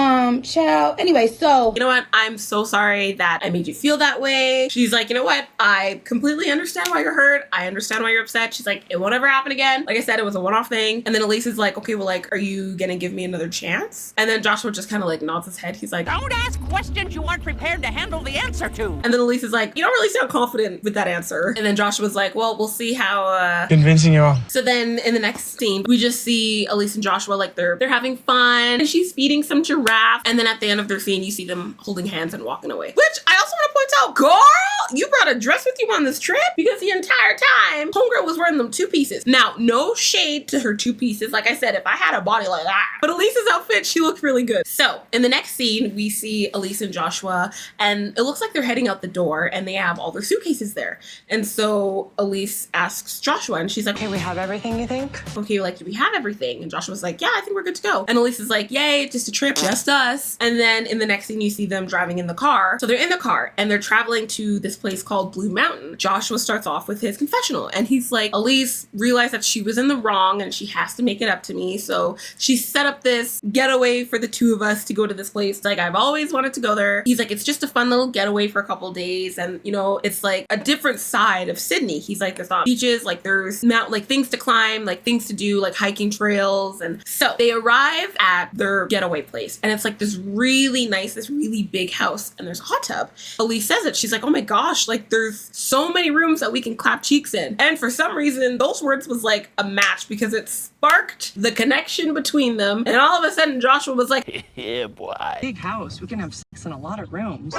child. Anyway, so. you know what? I'm so sorry that I made you feel that way. She's like, you know what? I completely understand why you're hurt. I understand why you're upset. She's like, it won't ever happen again. Like I said, it was a one-off thing. And then Elise is like, okay, well, like, are you gonna give me another chance? And then Joshua just kind of like nods his head. He's like, Don't ask questions you aren't prepared to handle the answer to. and then Elise is like, you don't really sound confident with that answer. And then Joshua's like, well, we'll see how, Convincing you are. So then in the next scene, we just see Elise and Joshua, like they're having fun and she's feeding some giraffe. And then at the end of their scene, you see them holding hands and walking away. Which I also want to points out, girl, you brought a dress with you on this trip? Because the entire time, homegirl was wearing them 2 pieces. Now, no shade to her 2 pieces. Like I said, if I had a body like that. But Elise's outfit, she looked really good. So, in the next scene, we see Elise and Joshua, and it looks like they're heading out the door, and they have all their suitcases there. And so, Elise asks Joshua, and she's like, okay, we have everything, you think? Okay, like, do we have everything? And Joshua's like, yeah, I think we're good to go. And Elise is like, yay, just a trip, just us. And then in the next scene, you see them driving in the car. So they're in the car, and they're traveling to this place called Blue Mountain. Joshua starts off with his confessional, and he's like, Elise realized that she was in the wrong, and she has to make it up to me. So she set up this getaway for the 2 of us to go to this place. Like, I've always wanted to go there. He's like, it's just a fun little getaway for a couple days. And, you know, it's like a different side of Sydney. He's like, there's not beaches, like there's like things to climb, like things to do, like hiking trails. And so they arrive at their getaway place, and it's like this really nice, this really big house, and there's a hot tub. Elise says it. She's like, oh my gosh, like there's so many rooms that we can clap cheeks in. And for some reason, those words was like a match because it sparked the connection between them. And all of a sudden, Joshua was like, Yeah, boy. Big house. We can have sex in a lot of rooms.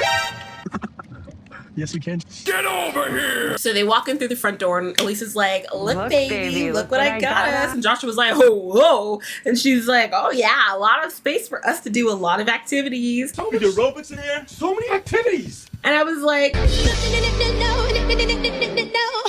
Yes, we can. Get over here! so they walk in through the front door, and Elise is like, look baby, look what I got us. And Joshua was like, oh, whoa. And she's like, oh yeah, a lot of space for us to do a lot of activities. So many aerobics in here. So many activities. And I was like,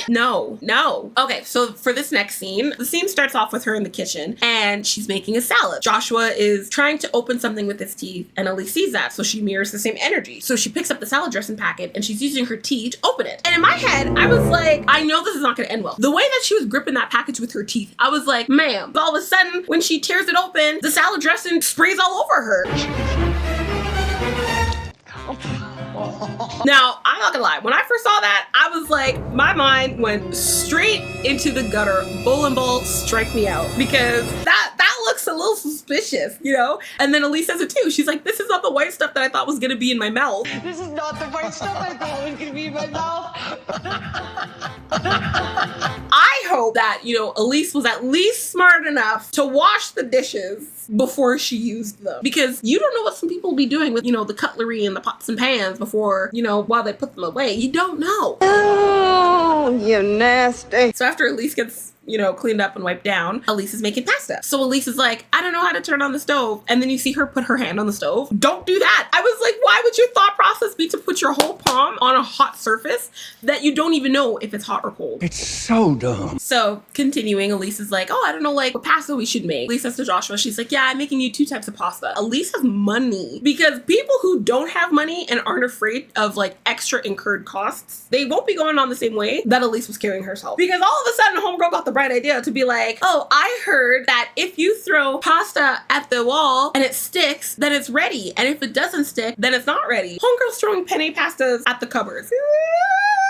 no. Okay, so for this next scene, the scene starts off with her in the kitchen, and she's making a salad. Joshua is trying to open something with his teeth, and Elise sees that, so she mirrors the same energy. So she picks up the salad dressing packet, and she's using her teeth to open it. And in my head, I was like, I know this is not gonna end well. The way that she was gripping that package with her teeth, I was like, ma'am. All of a sudden, when she tears it open, the salad dressing sprays all over her. Now, I'm not gonna lie, when I first saw that, I was like, my mind went straight into the gutter. Bowling ball, strike me out, because that looks a little suspicious, you know? And then Elise says it too. She's like, this is not the white stuff that I thought was gonna be in my mouth. This is not the white stuff I thought was gonna be in my mouth. I hope that, you know, Elise was at least smart enough to wash the dishes before she used them, because you don't know what some people be doing with, you know, the cutlery and the pots and pans before, you know, while they put them away. You don't know. Oh, you nasty. So after Elise gets, you know, cleaned up and wiped down, Elise is making pasta. So Elise is like, I don't know how to turn on the stove. And then you see her put her hand on the stove. Don't do that. I was like, why would your thought process be to put your whole palm on a hot surface that you don't even know if it's hot or cold? It's so dumb. So continuing, Elise is like, oh, I don't know, like what pasta we should make. Elise says to Joshua, she's like, yeah, I'm making you 2 types of pasta. Elise has money, because people who don't have money and aren't afraid of like extra incurred costs, they won't be going on the same way that Elise was carrying herself. Because all of a sudden, homegirl got the bright idea to be like, oh, I heard that if you throw pasta at the wall and it sticks, then it's ready. And if it doesn't stick, then it's not ready. Homegirl's throwing penne pastas at the cupboards.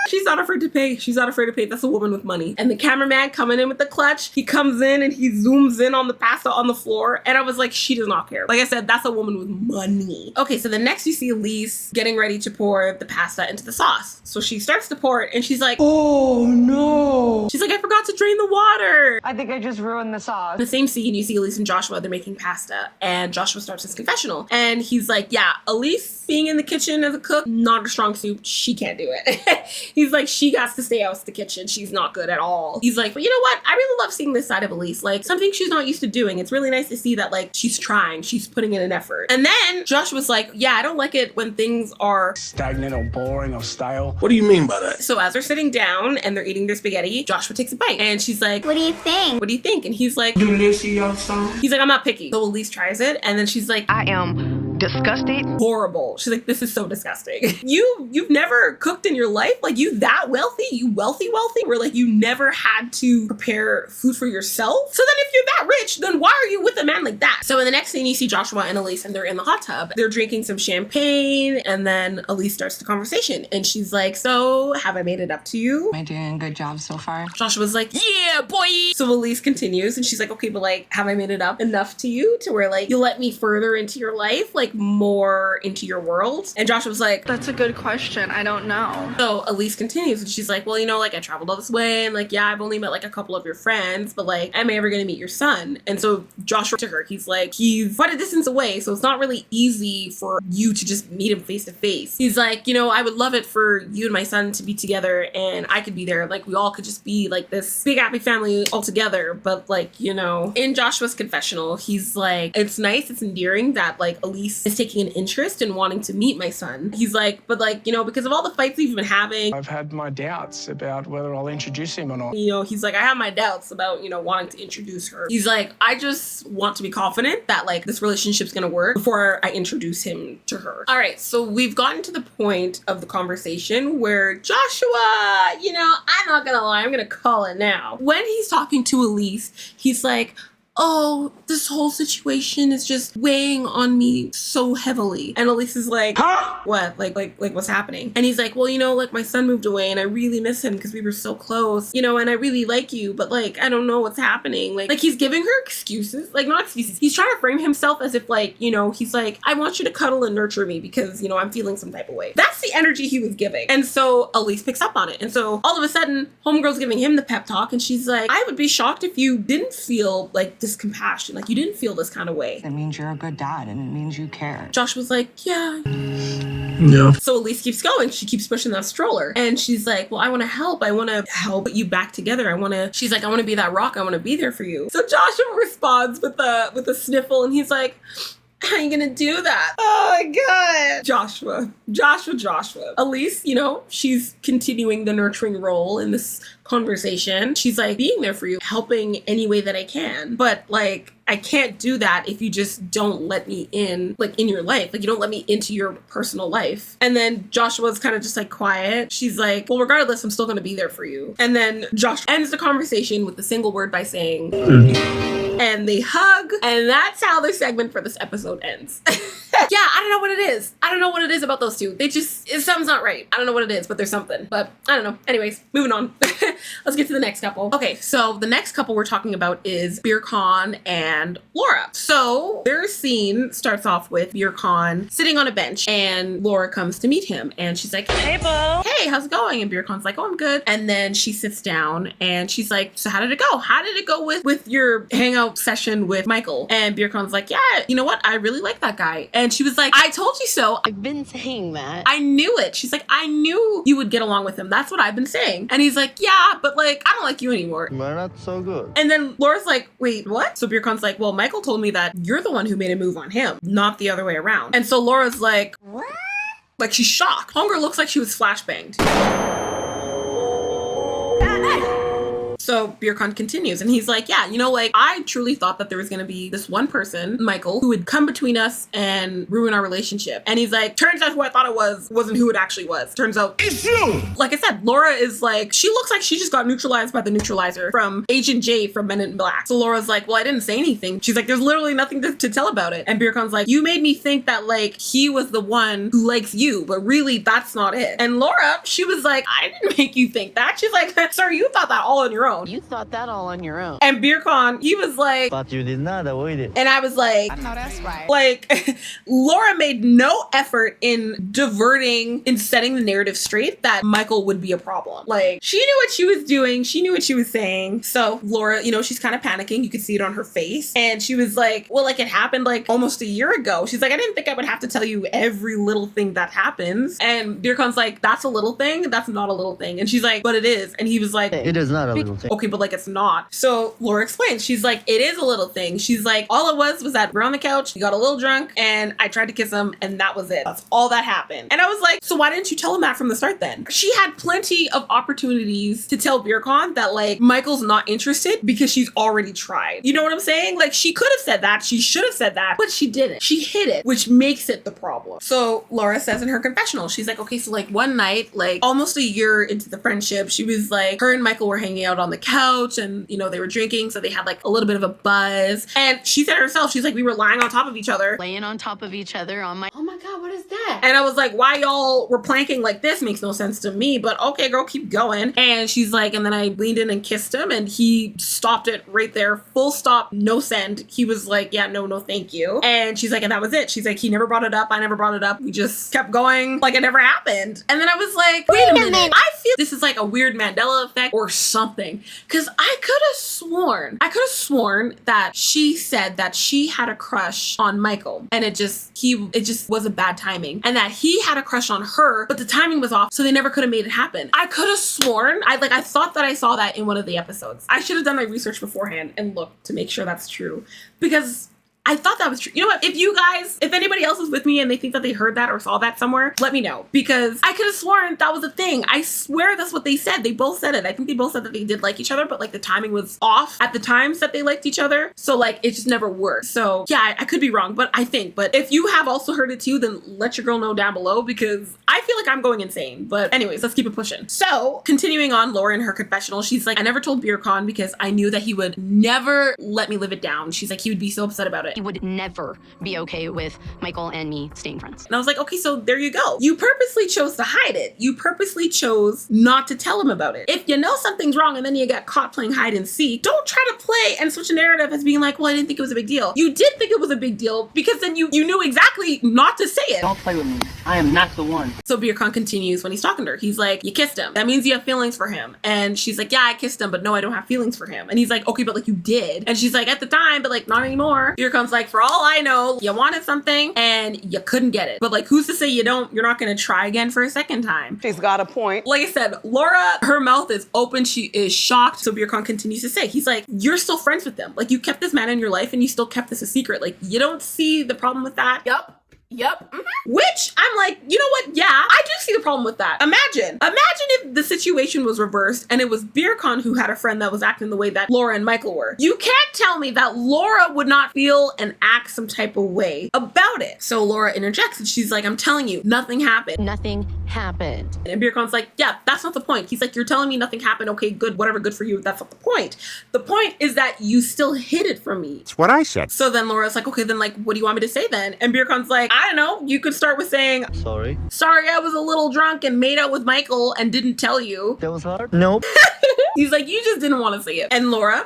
She's not afraid to pay. She's not afraid to pay. That's a woman with money. And the cameraman coming in with the clutch, he comes in and he zooms in on the pasta on the floor. And I was like, she does not care. Like I said, that's a woman with money. Okay, so the next you see Elise getting ready to pour the pasta into the sauce. So she starts to pour it and she's like, oh no. She's like, I forgot to drain the water. I think I just ruined the sauce. In the same scene, you see Elise and Joshua, they're making pasta. And Joshua starts his confessional. And he's like, yeah, Elise being in the kitchen as a cook, not a strong suit. She can't do it. He's like, she got to stay out of the kitchen. She's not good at all. He's like, but you know what? I really love seeing this side of Elise. Like, something she's not used to doing. It's really nice to see that, like, she's trying. She's putting in an effort. And then Josh was like, yeah, I don't like it when things are Stagnant or boring or stale. What do you mean by that? So as they're sitting down and they're eating their spaghetti, Joshua takes a bite. And she's like, what do you think? What do you think? And he's like, he's like, I'm not picky. So Elise tries it. And then she's like, I am disgusted. Horrible. She's like, this is so disgusting. You've never cooked in your life? Like, you that wealthy? You wealthy? Where like you never had to prepare food for yourself? So then if you're that rich, then why are you with a man like that? So in the next scene, you see Joshua and Elise and they're in the hot tub. They're drinking some champagne, and then Elise starts the conversation and she's like, so have I made it up to you? Am I doing a good job so far? Joshua's like, yeah, boy. So Elise continues and she's like, okay, but like, have I made it up enough to you to where like you'll let me further into your life? Like, like more into your world? And Josh was like, That's a good question. I don't know. so Elise continues and she's like, well, you know, like I traveled all this way and like, yeah, I've only met like a couple of your friends, but like, am I ever gonna meet your son? And so Josh wrote to her, he's like, he's quite a distance away, so it's not really easy for you to just meet him face to face. He's like, you know, I would love it for you and my son to be together and I could be there. Like we all could just be like this big happy family all together. But like, you know, in Joshua's confessional, he's like, it's nice, it's endearing that like Elise is taking an interest in wanting to meet my son. He's like, but like, you know, because of all the fights we've been having, I've had my doubts about whether I'll introduce him or not. you know, he's like, I have my doubts about, you know, wanting to introduce her. He's like, I just want to be confident that like this relationship's gonna work before I introduce him to her. All right, so we've gotten to the point of the conversation where Joshua, you know, I'm not gonna lie, I'm gonna call it now. When he's talking to Elise, he's like, oh, this whole situation is just weighing on me so heavily. And Elise is like, huh? What? Like what's happening? And he's like, well, you know, like my son moved away and I really miss him because we were so close, you know, and I really like you, but like, I don't know what's happening. Like he's giving her excuses, like not excuses. He's trying to frame himself as if like, you know, he's like, I want you to cuddle and nurture me because, you know, I'm feeling some type of way. That's the energy he was giving. And so Elise picks up on it. And so all of a sudden, homegirl's giving him the pep talk and she's like, I would be shocked if you didn't feel like this compassion, like you didn't feel this kind of way. It means you're a good dad and it means you care. Josh was like, yeah. Yeah. So Elise keeps going. She keeps pushing that stroller. And she's like, well, I want to help. I want to help put you back together. She's like, I want to be that rock. I want to be there for you. So Joshua responds with a sniffle and he's like, how are you gonna do that? Oh my God. Joshua. Elise, you know, she's continuing the nurturing role in this conversation. She's like, being there for you, helping any way that I can. But like, I can't do that if you just don't let me in, like in your life. Like you don't let me into your personal life. And then Joshua's kind of just like quiet. She's like, well, regardless, I'm still gonna be there for you. And then Josh ends the conversation with a single word by saying, and they hug. And that's how the segment for this episode ends. Yeah, I don't know what it is. I don't know what it is about those two. Something's not right. I don't know what it is, but there's something. But I don't know. Anyways, moving on. Let's get to the next couple. Okay, so the next couple we're talking about is BIRKAN and Laura. So their scene starts off with BIRKAN sitting on a bench and Laura comes to meet him and she's like, hey, boo. Hey, how's it going? And BIRKAN's like, oh, I'm good. And then she sits down and she's like, so how did it go? How did it go with your hangout session with Michael? And BIRKAN's like, yeah, you know what? I really like that guy. And she was like, I told you so. I've been saying that. I knew it. She's like, I knew you would get along with him. That's what I've been saying. And he's like, yeah, but like, I don't like you anymore. We're not so good. And then Laura's like, wait, what? So BIRKAN's like, well, Michael told me that you're the one who made a move on him, not the other way around. And so Laura's like, what? Like she's shocked. Homegirl looks like she was flashbanged. So BIRKAN continues and he's like, yeah, you know, like I truly thought that there was going to be this one person, Michael, who would come between us and ruin our relationship. And he's like, turns out who I thought it wasn't who it actually was. Turns out it's you. Like I said, Laura is like, she looks like she just got neutralized by the neutralizer from Agent J from Men in Black. So Laura's like, well, I didn't say anything. She's like, there's literally nothing to tell about it. And BIRKAN's like, you made me think that like he was the one who likes you, but really that's not it. And Laura, she was like, I didn't make you think that. She's like, sir, you thought that all on your own. You thought that all on your own. And BIRKAN, he was like, But you did not avoid it. and I was like, I know that's right. like Laura made no effort in diverting, in setting the narrative straight that Michael would be a problem. Like she knew what she was doing. She knew what she was saying. So Laura, you know, she's kind of panicking. You could see it on her face. And she was like, well, like it happened like almost a year ago. She's like, I didn't think I would have to tell you every little thing that happens. And BIRKAN's like, that's a little thing. That's not a little thing. And she's like, but it is. And he was like, It is not a little thing. okay, but like it's not. So Laura explains, she's like, it is a little thing. She's like, all it was that we're on the couch, he got a little drunk and I tried to kiss him and that was it. That's all that happened. And I was like, so why didn't you tell him that from the start then? She had plenty of opportunities to tell BIRKAN that like Michael's not interested because she's already tried. You know what I'm saying? Like she could have said that, she should have said that, but she didn't. She hid it, which makes it the problem. So Laura says in her confessional, she's like, okay, so like one night, like almost a year into the friendship, she was like, her and Michael were hanging out on the couch and, you know, they were drinking. So they had like a little bit of a buzz. And she said herself, she's like, we were lying on top of each other. Laying on top of each other on my... Oh my god, what is that? And I was like, why y'all were planking like this makes no sense to me, but okay, girl, keep going. And she's like, and then I leaned in and kissed him and he stopped it right there. Full stop, no send. He was like, yeah, no, thank you. And she's like, and that was it. She's like, he never brought it up. I never brought it up. We just kept going like it never happened. And then I was like, wait a minute. I feel this is like a weird Mandela effect or something. Cause I could have sworn that she said that she had a crush on Michael and it just was a bad timing and that he had a crush on her, but the timing was off. So they never could have made it happen. I could have sworn, I thought that I saw that in one of the episodes. I should have done my research beforehand and looked to make sure that's true because I thought that was true. You know what? If anybody else is with me and they think that they heard that or saw that somewhere, let me know because I could have sworn that was a thing. I swear that's what they said. They both said it. I think they both said that they did like each other, but like the timing was off at the times that they liked each other. So like it just never worked. So yeah, I could be wrong, but if you have also heard it too, then let your girl know down below because I feel like I'm going insane. But anyways, let's keep it pushing. So continuing on, Laura in her confessional, she's like, I never told BIRKAN because I knew that he would never let me live it down. She's like, he would be so upset about it. He would never be okay with Michael and me staying friends. And I was like, okay, so there you go. You purposely chose to hide it. You purposely chose not to tell him about it. If you know something's wrong and then you get caught playing hide and seek, don't try to play and switch a narrative as being like, well, I didn't think it was a big deal. You did think it was a big deal because then you knew exactly not to say it. Don't play with me. I am not the one. So BIRKAN continues when he's talking to her. He's like, you kissed him. That means you have feelings for him. And she's like, yeah, I kissed him, but no, I don't have feelings for him. And he's like, okay, but like you did. And she's like, at the time, but like not anymore. BIRKAN's like, for all I know, you wanted something and you couldn't get it. But like, who's to say you're not gonna try again for a second time? She's got a point. Like I said, Laura, her mouth is open. She is shocked. So BIRKAN continues to say, he's like, you're still friends with them. Like you kept this man in your life and you still kept this a secret. Like you don't see the problem with that? Yep. Which I'm like, you know what? Yeah, I do see the problem with that. Imagine if the situation was reversed and it was BIRKAN who had a friend that was acting the way that Laura and Michael were. You can't tell me that Laura would not feel and act some type of way about it. So Laura interjects and she's like, I'm telling you, nothing happened. Nothing happened. And BIRKAN's like, yeah, that's not the point. He's like, you're telling me nothing happened. Okay, good, whatever, good for you. That's not the point. The point is that you still hid it from me. That's what I said. So then Laura's like, okay, then like, what do you want me to say then? And BIRKAN's like, I don't know. You could start with saying, Sorry, I was a little drunk and made out with Michael and didn't tell you. that was hard. Nope. He's like, you just didn't want to say it. And Laura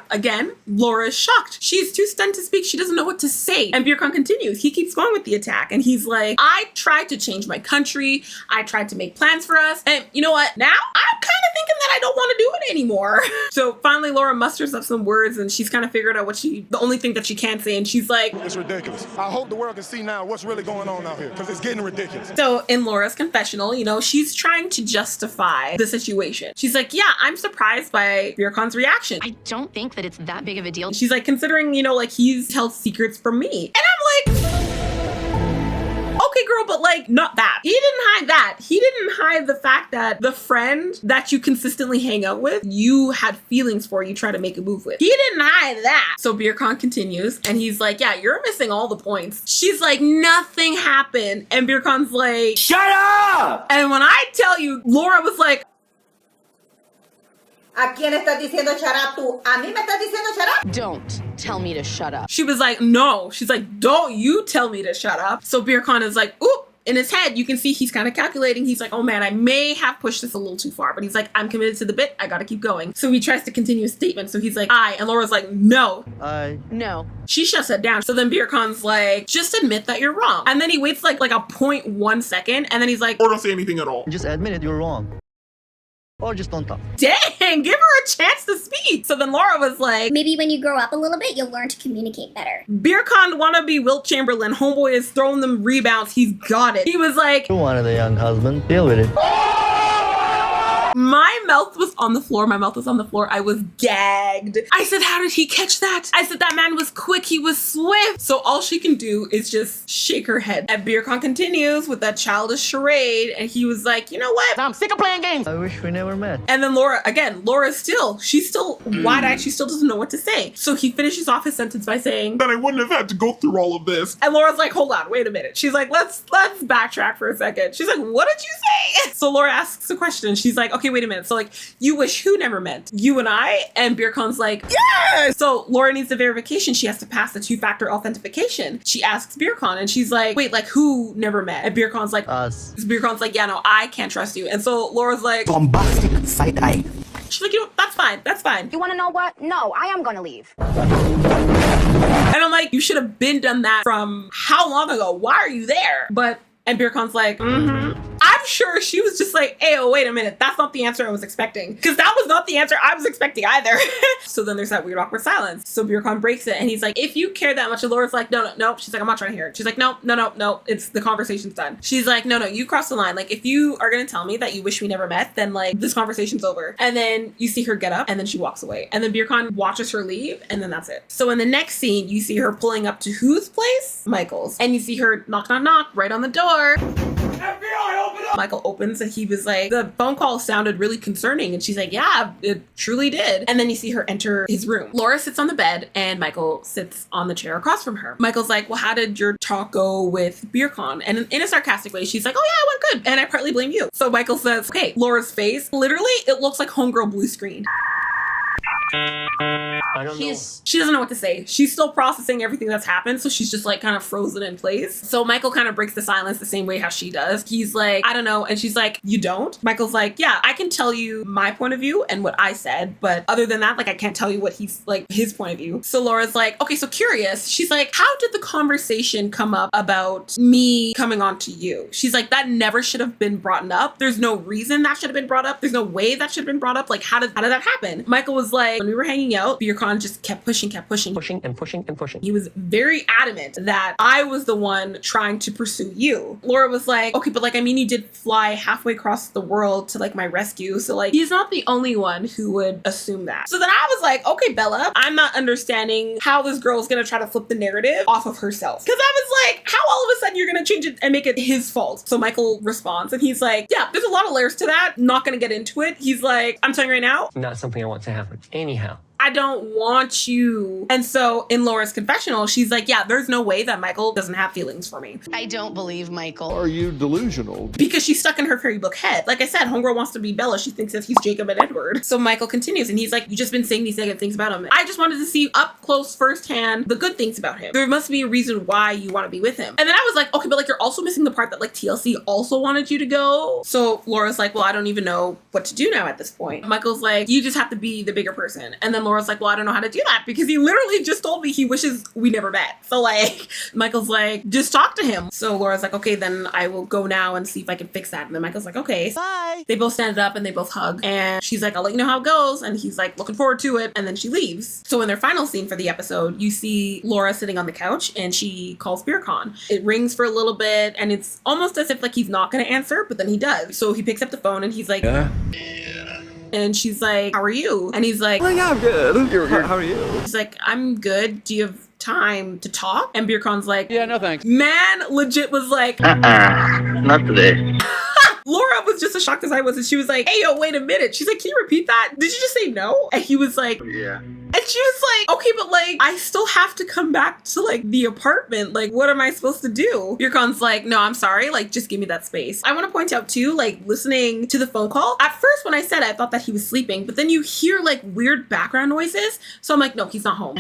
is shocked. She's too stunned to speak. She doesn't know what to say. And BIRKAN continues. He keeps going with the attack. And he's like, I tried to change my country. I tried to make plans for us. And you know what? Now I'm kind of thinking that I don't want to do it anymore. So finally, Laura musters up some words and she's kind of figured out the only thing that she can say. And she's like, It's ridiculous. I hope the world can see now what's really going on out here because it's getting ridiculous. So in Laura's confessional, you know, she's trying to justify the situation. She's like, yeah, I'm surprised by BIRKAN's reaction. I don't think that it's that big of a deal. She's like, considering, you know, like he's held secrets from me. And I'm like, okay, girl, but like, not that. He didn't hide that. He didn't hide the fact that the friend that you consistently hang out with, you had feelings for, you try to make a move with. He didn't hide that. So BIRKAN continues and he's like, yeah, you're missing all the points. She's like, nothing happened. And BIRKAN's like, Shut up! And when I tell you, Laura was like, ¿A quién estás diciendo shut up tú? ¿A mí me estás diciendo shut up? Don't tell me to shut up. She was like, no. She's like, don't you tell me to shut up. So BIRKAN is like, oop. In his head, you can see he's kind of calculating. He's like, oh man, I may have pushed this a little too far. But he's like, I'm committed to the bit. I gotta keep going. So he tries to continue his statement. So he's like, and Laura's like, no. No. She shuts it down. So then BIRKAN's like, just admit that you're wrong. And then he waits like a 0.1 second. And then he's like, or don't say anything at all. Just admit it, you're wrong. Or just don't talk. Dang, give her a chance to speak. So then Laura was like, maybe when you grow up a little bit, you'll learn to communicate better. BIRKAN wannabe Wilt Chamberlain. Homeboy is throwing them rebounds. He's got it. He was like, You wanted a young husband. Deal with it. My mouth was on the floor. My mouth was on the floor. I was gagged. I said, how did he catch that? I said, that man was quick. He was swift. So all she can do is just shake her head. And BIRKAN continues with that childish charade. And he was like, you know what? I'm sick of playing games. I wish we never met. And then Laura's she's still wide-eyed. She still doesn't know what to say. So he finishes off his sentence by saying, that I wouldn't have had to go through all of this. And Laura's like, hold on, wait a minute. She's like, let's backtrack for a second. She's like, what did you say? So Laura asks a question and she's like, okay, okay, wait a minute. So like, you wish who never met? You and I? And BIRKAN's like, yes! So Laura needs the verification. She has to pass the 2-factor authentication. She asks BIRKAN and she's like, wait, like who never met? And BIRKAN's like, us. BIRKAN's like, yeah, no, I can't trust you. And so Laura's like, Bombastic side eye. she's like, you know, that's fine. That's fine. You want to know what? No, I am gonna leave. And I'm like, you should have been done that from how long ago? Why are you there? And BIRKAN's like, I'm sure she was just like, hey, oh, wait a minute. That's not the answer I was expecting. Because that was not the answer I was expecting either. So then there's that weird awkward silence. So BIRKAN breaks it and he's like, if you care that much, and Laura's like, no. She's like, I'm not trying to hear it. She's like, no. It's the conversation's done. She's like, no, you crossed the line. Like, if you are going to tell me that you wish we never met, then like this conversation's over. And then you see her get up and then she walks away. And then BIRKAN watches her leave and then that's it. So in the next scene, you see her pulling up to whose place? Michael's. And you see her knock, right on the door. FBI, open up! Michael opens and he was like, the phone call sounded really concerning. And she's like, yeah, it truly did. And then you see her enter his room. Laura sits on the bed and Michael sits on the chair across from her. Michael's like, well, how did your talk go with BIRKAN? And in a sarcastic way, she's like, oh yeah, it went good. And I partly blame you. So Michael says, okay, Laura's face, literally, it looks like homegirl blue screen. I don't know. She doesn't know what to say. She's still processing everything that's happened, so she's just like kind of frozen in place. So Michael kind of breaks the silence the same way how she does. He's like, I don't know. And she's like, you don't? Michael's like, yeah, I can tell you my point of view and what I said, but other than that, like I can't tell you what he's like his point of view. So Laura's like, okay, so curious. She's like, how did the conversation come up about me coming on to you? She's like, that never should have been brought up. There's no reason that should have been brought up. There's no way that should have been brought up. Like, how did that happen? Michael was like, when we were hanging out, BIRKAN just kept pushing. He was very adamant that I was the one trying to pursue you. Laura was like, okay, but like, I mean, you did fly halfway across the world to like my rescue. So like, he's not the only one who would assume that. So then I was like, okay, Bella, I'm not understanding how this girl's gonna try to flip the narrative off of herself. Cause I was like, how all of a sudden you're gonna change it and make it his fault? So Michael responds and he's like, yeah, there's a lot of layers to that. Not gonna get into it. He's like, I'm telling you right now, Not something I want to happen. Anyhow. I don't want you. And so in Laura's confessional, she's like, yeah, there's no way that Michael doesn't have feelings for me. I don't believe Michael. Are you delusional? Because she's stuck in her fairy book head. Like I said, homegirl wants to be Bella. She thinks that he's Jacob and Edward. So Michael continues and he's like, you've just been saying these negative things about him. I just wanted to see up close firsthand the good things about him. There must be a reason why you want to be with him. And then I was like, okay, but like you're also missing the part that like TLC also wanted you to go. So Laura's like, well, I don't even know what to do now at this point. Michael's like, you just have to be the bigger person. And then Laura's like, well, I don't know how to do that because he literally just told me he wishes we never met. So like, Michael's like, just talk to him. So Laura's like, okay, then I will go now and see if I can fix that. And then Michael's like, okay, bye. They both stand up and they both hug. And she's like, I'll let you know how it goes. And he's like, looking forward to it. And then she leaves. So in their final scene for the episode, you see Laura sitting on the couch and she calls BIRKAN. It rings for a little bit and it's almost as if like he's not gonna answer, but then he does. So he picks up the phone and he's like, yeah. And she's like, how are you? And he's like, oh yeah, I'm good. How are you? He's like, I'm good. Do you have time to talk? And BIRKAN's like, yeah, no thanks. Man legit was like, Not today. Laura was just as shocked as I was. And she was like, hey, yo, wait a minute. She's like, can you repeat that? Did you just say no? And he was like, yeah. And she was like, okay, but like, I still have to come back to like the apartment. Like, what am I supposed to do? BIRKAN's like, no, I'm sorry. Like, just give me that space. I want to point out too, like listening to the phone call. At first when I said it, I thought that he was sleeping, but then you hear like weird background noises. So I'm like, no, he's not home.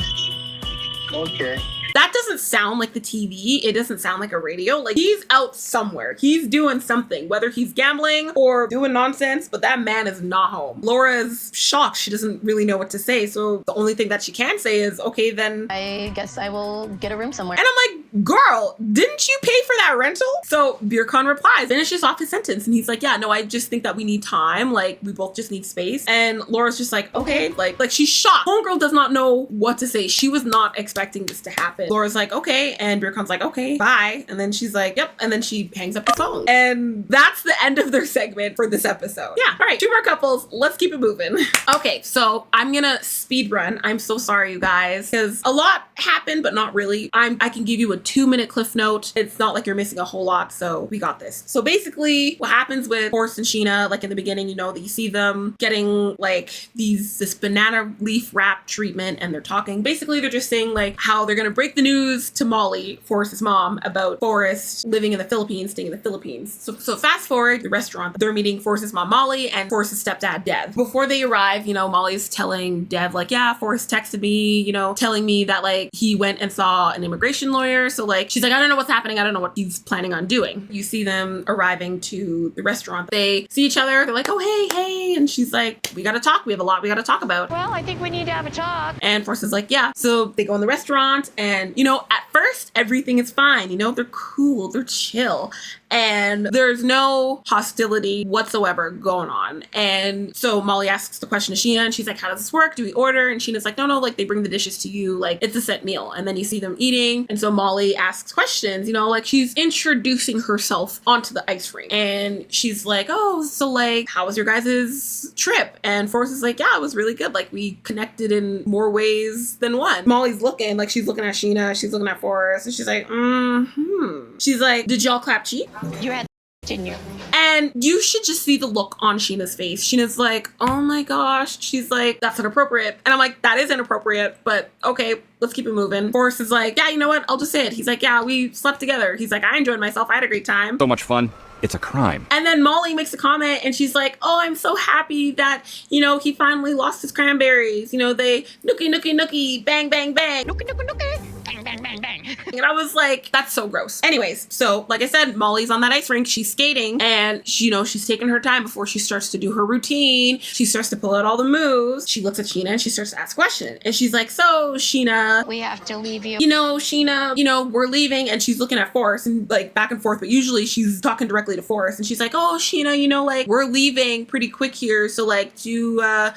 Okay. That doesn't sound like the TV. It doesn't sound like a radio. Like he's out somewhere. He's doing something, whether he's gambling or doing nonsense, but that man is not home. Laura is shocked. She doesn't really know what to say. So the only thing that she can say is, okay, then I guess I will get a room somewhere. And I'm like, girl, didn't you pay for that rental? So BIRKAN replies, finishes off his sentence. And he's like, yeah, no, I just think that we need time. Like we both just need space. And Laura's just like, okay, like she's shocked. Homegirl does not know what to say. She was not expecting this to happen. Laura's like, okay. And BIRKAN's like, okay, bye. And then she's like, yep. And then she hangs up the phone. And that's the end of their segment for this episode. Yeah. All right. 2 more couples. Let's keep it moving. Okay. So I'm gonna speed run. I'm so sorry, you guys, because a lot happened, but not really. I can give you a 2-minute cliff note. It's not like you're missing a whole lot, so we got this. So basically what happens with Forrest and SHENNA, like in the beginning, you know, that you see them getting like this banana leaf wrap treatment, and they're talking. Basically, they're just saying like how they're gonna break the news to Molly, Forrest's mom, about Forrest living in the Philippines, staying in the Philippines. So fast forward, the restaurant, they're meeting Forrest's mom, Molly, and Forrest's stepdad, Dev. Before they arrive, you know, Molly's telling Dev like, yeah, Forrest texted me, you know, telling me that like he went and saw an immigration lawyer. So like, she's like, I don't know what's happening. I don't know what he's planning on doing. You see them arriving to the restaurant. They see each other. They're like, oh, hey. And she's like, we gotta talk. We have a lot we gotta talk about. Well, I think we need to have a talk. And Forrest is like, yeah. So they go in the restaurant, and, you know, at first everything is fine. You know, they're cool, they're chill, and there's no hostility whatsoever going on. And so Molly asks the question to SHENNA, and she's like, how does this work? Do we order? And SHENNA's like, no, like they bring the dishes to you. Like it's a set meal. And then you see them eating. And so Molly asks questions, you know, like she's introducing herself onto the ice rink. And she's like, oh, so like, how was your guys' trip? And Forrest is like, yeah, it was really good. Like we connected in more ways than one. Molly's looking, like she's looking at SHENNA, she's looking at Forrest, and she's like, She's like, did y'all clap cheek? You had, didn't you? And you should just see the look on SHENNA's face. SHENNA's like, oh my gosh. She's like, that's inappropriate. And I'm like, that is inappropriate, but okay, let's keep it moving. Forrest is like, yeah, you know what? I'll just say it. He's like, yeah, we slept together. He's like, I enjoyed myself. I had a great time. So much fun. It's a crime. And then Molly makes a comment, and she's like, oh, I'm so happy that, you know, he finally lost his cranberries. You know, they nookie, nookie, nookie, bang, bang, bang. Nookie, nookie, nookie. Bang, bang, bang, bang. And I was like, that's so gross. Anyways, so like I said, Molly's on that ice rink. She's skating, and you know, she's taking her time before she starts to do her routine. She starts to pull out all the moves. She looks at SHENNA, and she starts to ask questions. And she's like, so SHENNA, We have to leave you. you know, SHENNA, you know, we're leaving. And she's looking at Forrest and like back and forth, but usually she's talking directly to Forrest. And she's like, oh, SHENNA, you know, like we're leaving pretty quick here. So like,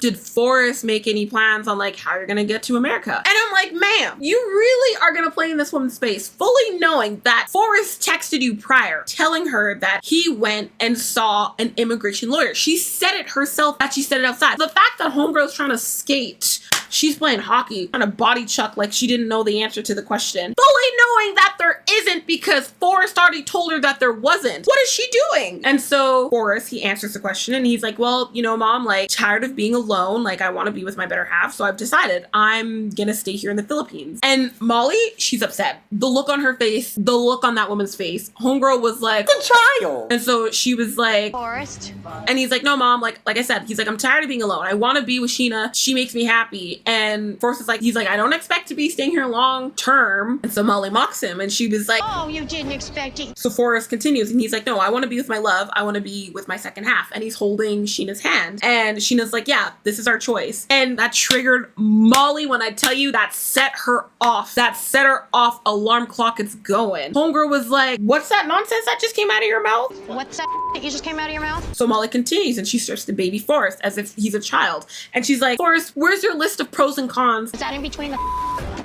did Forrest make any plans on like how you're gonna get to America? And I'm like, ma'am, you really are gonna play in this woman's face, fully knowing that Forrest texted you prior, telling her that he went and saw an immigration lawyer. She said it herself that she said it outside. The fact that homegirl's trying to skate, she's playing hockey, trying to body chuck like she didn't know the answer to the question, fully knowing that there isn't because Forrest already told her that there wasn't. What is she doing? And so Forrest, he answers the question, and he's like, well, you know, mom, like tired of being alone. Like I want to be with my better half. So I've decided I'm gonna stay here in the Philippines. And Molly, she's upset. The look on her face, the look on that woman's face. Homegirl was like, the child. And so she was like, Forrest. and he's like, no, mom, like I said, he's like, I'm tired of being alone. I want to be with SHENNA. She makes me happy. And Forrest is like, he's like, I don't expect to be staying here long term. And so Molly mocks him, and she was like, Oh, you didn't expect it. so Forrest continues, and he's like, no, I want to be with my love. I want to be with my second half. And he's holding SHENNA's hand. And SHENNA's like, yeah, this is our choice. And that triggered Molly. When I tell you, that set her off. That set her off. Alarm clock, it's going. Homegirl was like, what's that nonsense that just came out of your mouth? What's that you just came out of your mouth? So Molly continues, and she starts to baby Forrest as if he's a child. And she's like, Forrest, where's your list of pros and cons? Is that in between the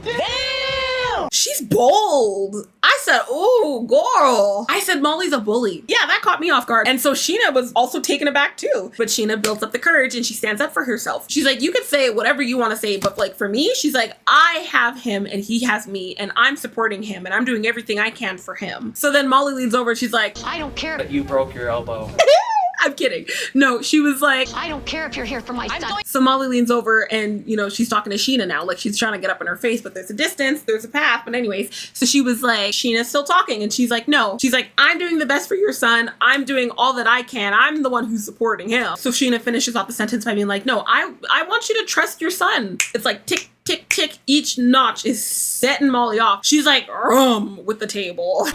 Damn! She's bold. I said, ooh, girl. I said, Molly's a bully. Yeah, that caught me off guard. And so SHENNA was also taken aback too. But SHENNA builds up the courage, and she stands up for herself. She's like, you can say whatever you want to say, but like for me, she's like, I have him and he has me, and I'm supporting him, and I'm doing everything I can for him. So then Molly leans over, and she's like, I don't care. But you broke your elbow. I'm kidding. No, she was like, I don't care if you're here for my son. So Molly leans over, and, you know, she's talking to SHENNA now. Like, she's trying to get up in her face, but there's a distance, there's a path. But anyways, so she was like, SHENNA's still talking. And she's like, no. She's like, I'm doing the best for your son. I'm doing all that I can. I'm the one who's supporting him. So SHENNA finishes off the sentence by being like, no, I want you to trust your son. It's like, tick, tick, tick. Each notch is setting Molly off. She's like, with the table.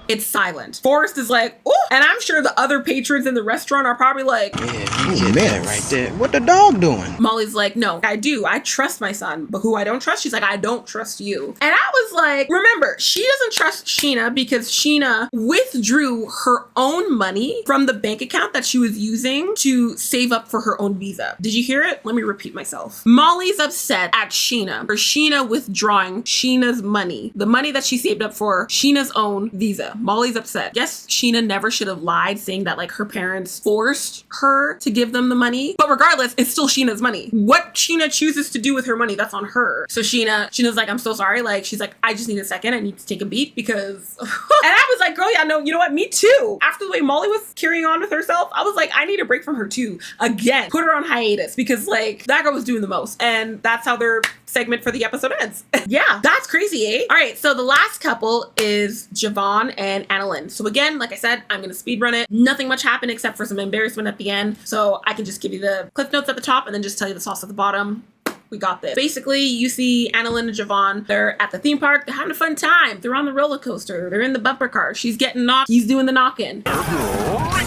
It's silent. Forrest is like, ooh. And I'm sure the other patrons in the restaurant are probably like, yeah, man, right there. What the dog doing? Molly's like, no, I do. I trust my son. But who I don't trust, she's like, I don't trust you. And I was like, remember, she doesn't trust SHENNA because SHENNA withdrew her own money from the bank account that she was using to save up for her own visa. Did you hear it? Let me repeat myself. Molly's upset at SHENNA for SHENNA withdrawing SHENNA's money, the money that she saved up for SHENNA's own visa. Molly's upset. Yes, SHENNA never should have lied saying that like her parents forced her to give them the money. But regardless, it's still Sheena's money. What Sheena chooses to do with her money, that's on her. So Sheena's like, I'm so sorry. Like, she's like, I just need a second. I need to take a beat because... and I was like, girl, yeah, no, you know what? Me too. After the way Molly was carrying on with herself, I was like, I need a break from her too. Again, put her on hiatus because like that girl was doing the most. And that's how their segment for the episode ends. Yeah, that's crazy, eh? All right, so the last couple is JOVON and ANNALYN. So again, like I said, I'm gonna speed run it. Nothing much happened except for some embarrassment at the end. So I can just give you the cliff notes at the top and then just tell you the sauce at the bottom. We got this. Basically, you see ANNALYN and JOVON, they're at the theme park, they're having a fun time. They're on the roller coaster, they're in the bumper car. She's getting knocked, he's doing the knock-in.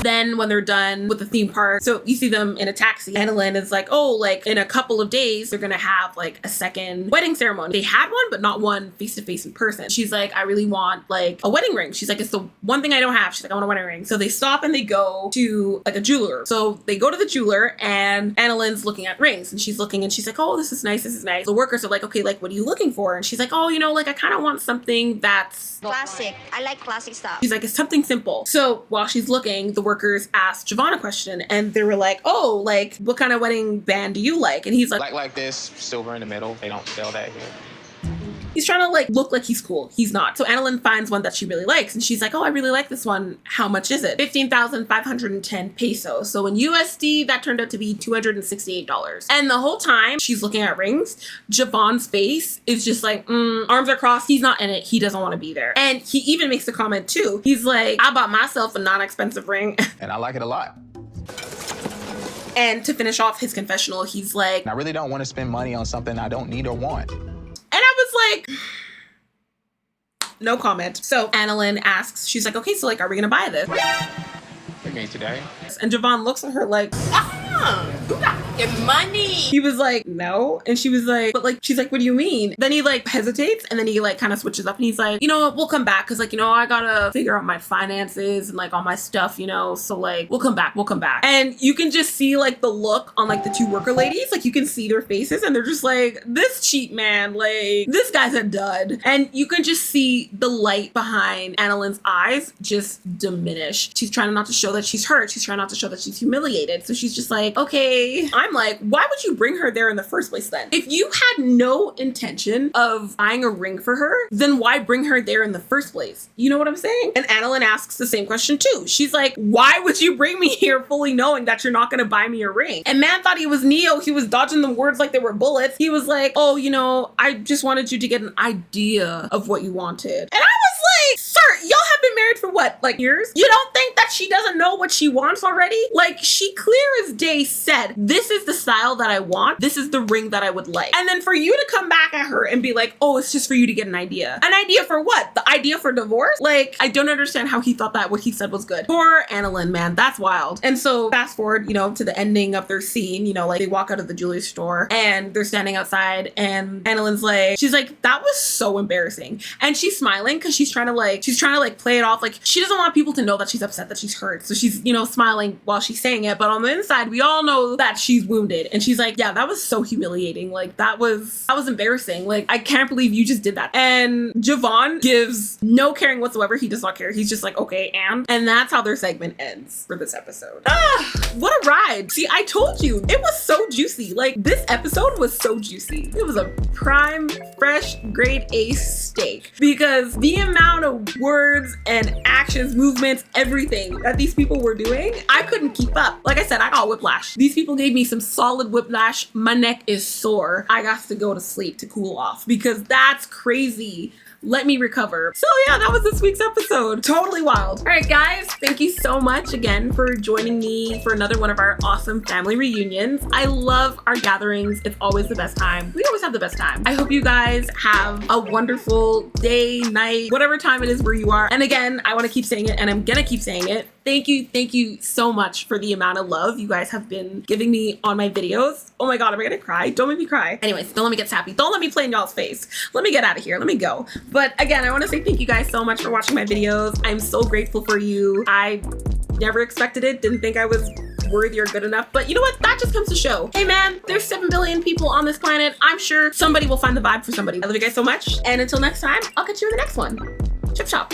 Then when they're done with the theme park, so you see them in a taxi. ANNALYN is like, oh, like in a couple of days, they're gonna have like a second wedding ceremony. They had one, but not one face-to-face in person. She's like, I really want like a wedding ring. She's like, it's the one thing I don't have. She's like, I want a wedding ring. So they stop and they go to like a jeweler. So they go to the jeweler and ANNALYN's looking at rings and she's looking and she's like, oh, this is nice, this is nice. The workers are like, okay, like, what are you looking for? And she's like, oh, you know, like, I kind of want something that's classic. I like classic stuff. She's like, it's something simple. So while she's looking, the workers asked JOVON a question and they were like, oh, like, what kind of wedding band do you like? And he's like this, silver in the middle. They don't sell that here. He's trying to like look like he's cool. He's not. So ANNALYN finds one that she really likes and she's like, oh, I really like this one. How much is it? 15,510 pesos. So in USD, that turned out to be $268. And the whole time she's looking at rings, JOVON's face is just like, arms are crossed. He's not in it. He doesn't want to be there. And he even makes a comment too. He's like, I bought myself a non-expensive ring. And I like it a lot. And to finish off his confessional, he's like, I really don't want to spend money on something I don't need or want. And I was like, no comment. So ANNALYN asks, she's like, okay, so like, are we gonna buy this? Okay, today. And JOVON looks at her like, You got fucking money. He was like, no. And she was like, but like, she's like, what do you mean? Then he like hesitates and then he like kind of switches up and he's like, you know what, we'll come back. Cause like, you know, I gotta figure out my finances and like all my stuff, you know? So like, we'll come back. And you can just see like the look on like the two worker ladies. Like you can see their faces and they're just like, this cheap man, like this guy's a dud. And you can just see the light behind ANNALYN's eyes just diminish. She's trying not to show that she's hurt. She's trying not to show that she's humiliated. So she's just like, okay. I'm like, why would you bring her there in the first place then? If you had no intention of buying a ring for her, then why bring her there in the first place? You know what I'm saying? And ANNALYN asks the same question too. She's like, why would you bring me here fully knowing that you're not gonna buy me a ring? And man thought he was Neo. He was dodging the words like they were bullets. He was like, oh, you know, I just wanted you to get an idea of what you wanted. And I was like, sir, y'all have been married for what, like years? You don't think that she doesn't know what she wants already? Like, she clear as day said, this is the style that I want. This is the ring that I would like. And then for you to come back at her and be like, oh, it's just for you to get an idea. An idea for what? The idea for divorce? Like, I don't understand how he thought that what he said was good. Poor ANNALYN, man, that's wild. And so fast forward, you know, to the ending of their scene, you know, like they walk out of the jewelry store and they're standing outside and ANNALYN's like, she's like, that was so embarrassing. And she's smiling because she's trying to like play it off. Like she doesn't want people to know that she's upset, that she's hurt. So she's, you know, smiling while she's saying it. But on the inside, we all know that she's wounded. And she's like, yeah, that was so humiliating. Like that was embarrassing. Like, I can't believe you just did that. And JOVON gives no caring whatsoever. He does not care. He's just like, okay, and that's how their segment ends for this episode. What a ride. See, I told you, it was so juicy. Like this episode was so juicy. It was a prime, fresh, grade A steak because the amount of words and actions, movements, everything that these people were doing, I couldn't keep up. Like I said, I got whiplash. These people gave me some solid whiplash. My neck is sore. I got to go to sleep to cool off because that's crazy. Let me recover. So yeah, that was this week's episode. Totally wild. All right, guys, thank you so much again for joining me for another one of our awesome family reunions. I love our gatherings. It's always the best time. We always have the best time. I hope you guys have a wonderful day, night, whatever time it is where you are. And again, I want to keep saying it and I'm gonna keep saying it. Thank you so much for the amount of love you guys have been giving me on my videos. Oh my God, am I gonna cry? Don't make me cry. Anyways, don't let me get sappy. Don't let me play in y'all's face. Let me get out of here. Let me go. But again, I want to say thank you guys so much for watching my videos. I'm so grateful for you. I never expected it. Didn't think I was worthy or good enough. But you know what? That just comes to show. Hey man, there's 7 billion people on this planet. I'm sure somebody will find the vibe for somebody. I love you guys so much. And until next time, I'll catch you in the next one. Chip chop.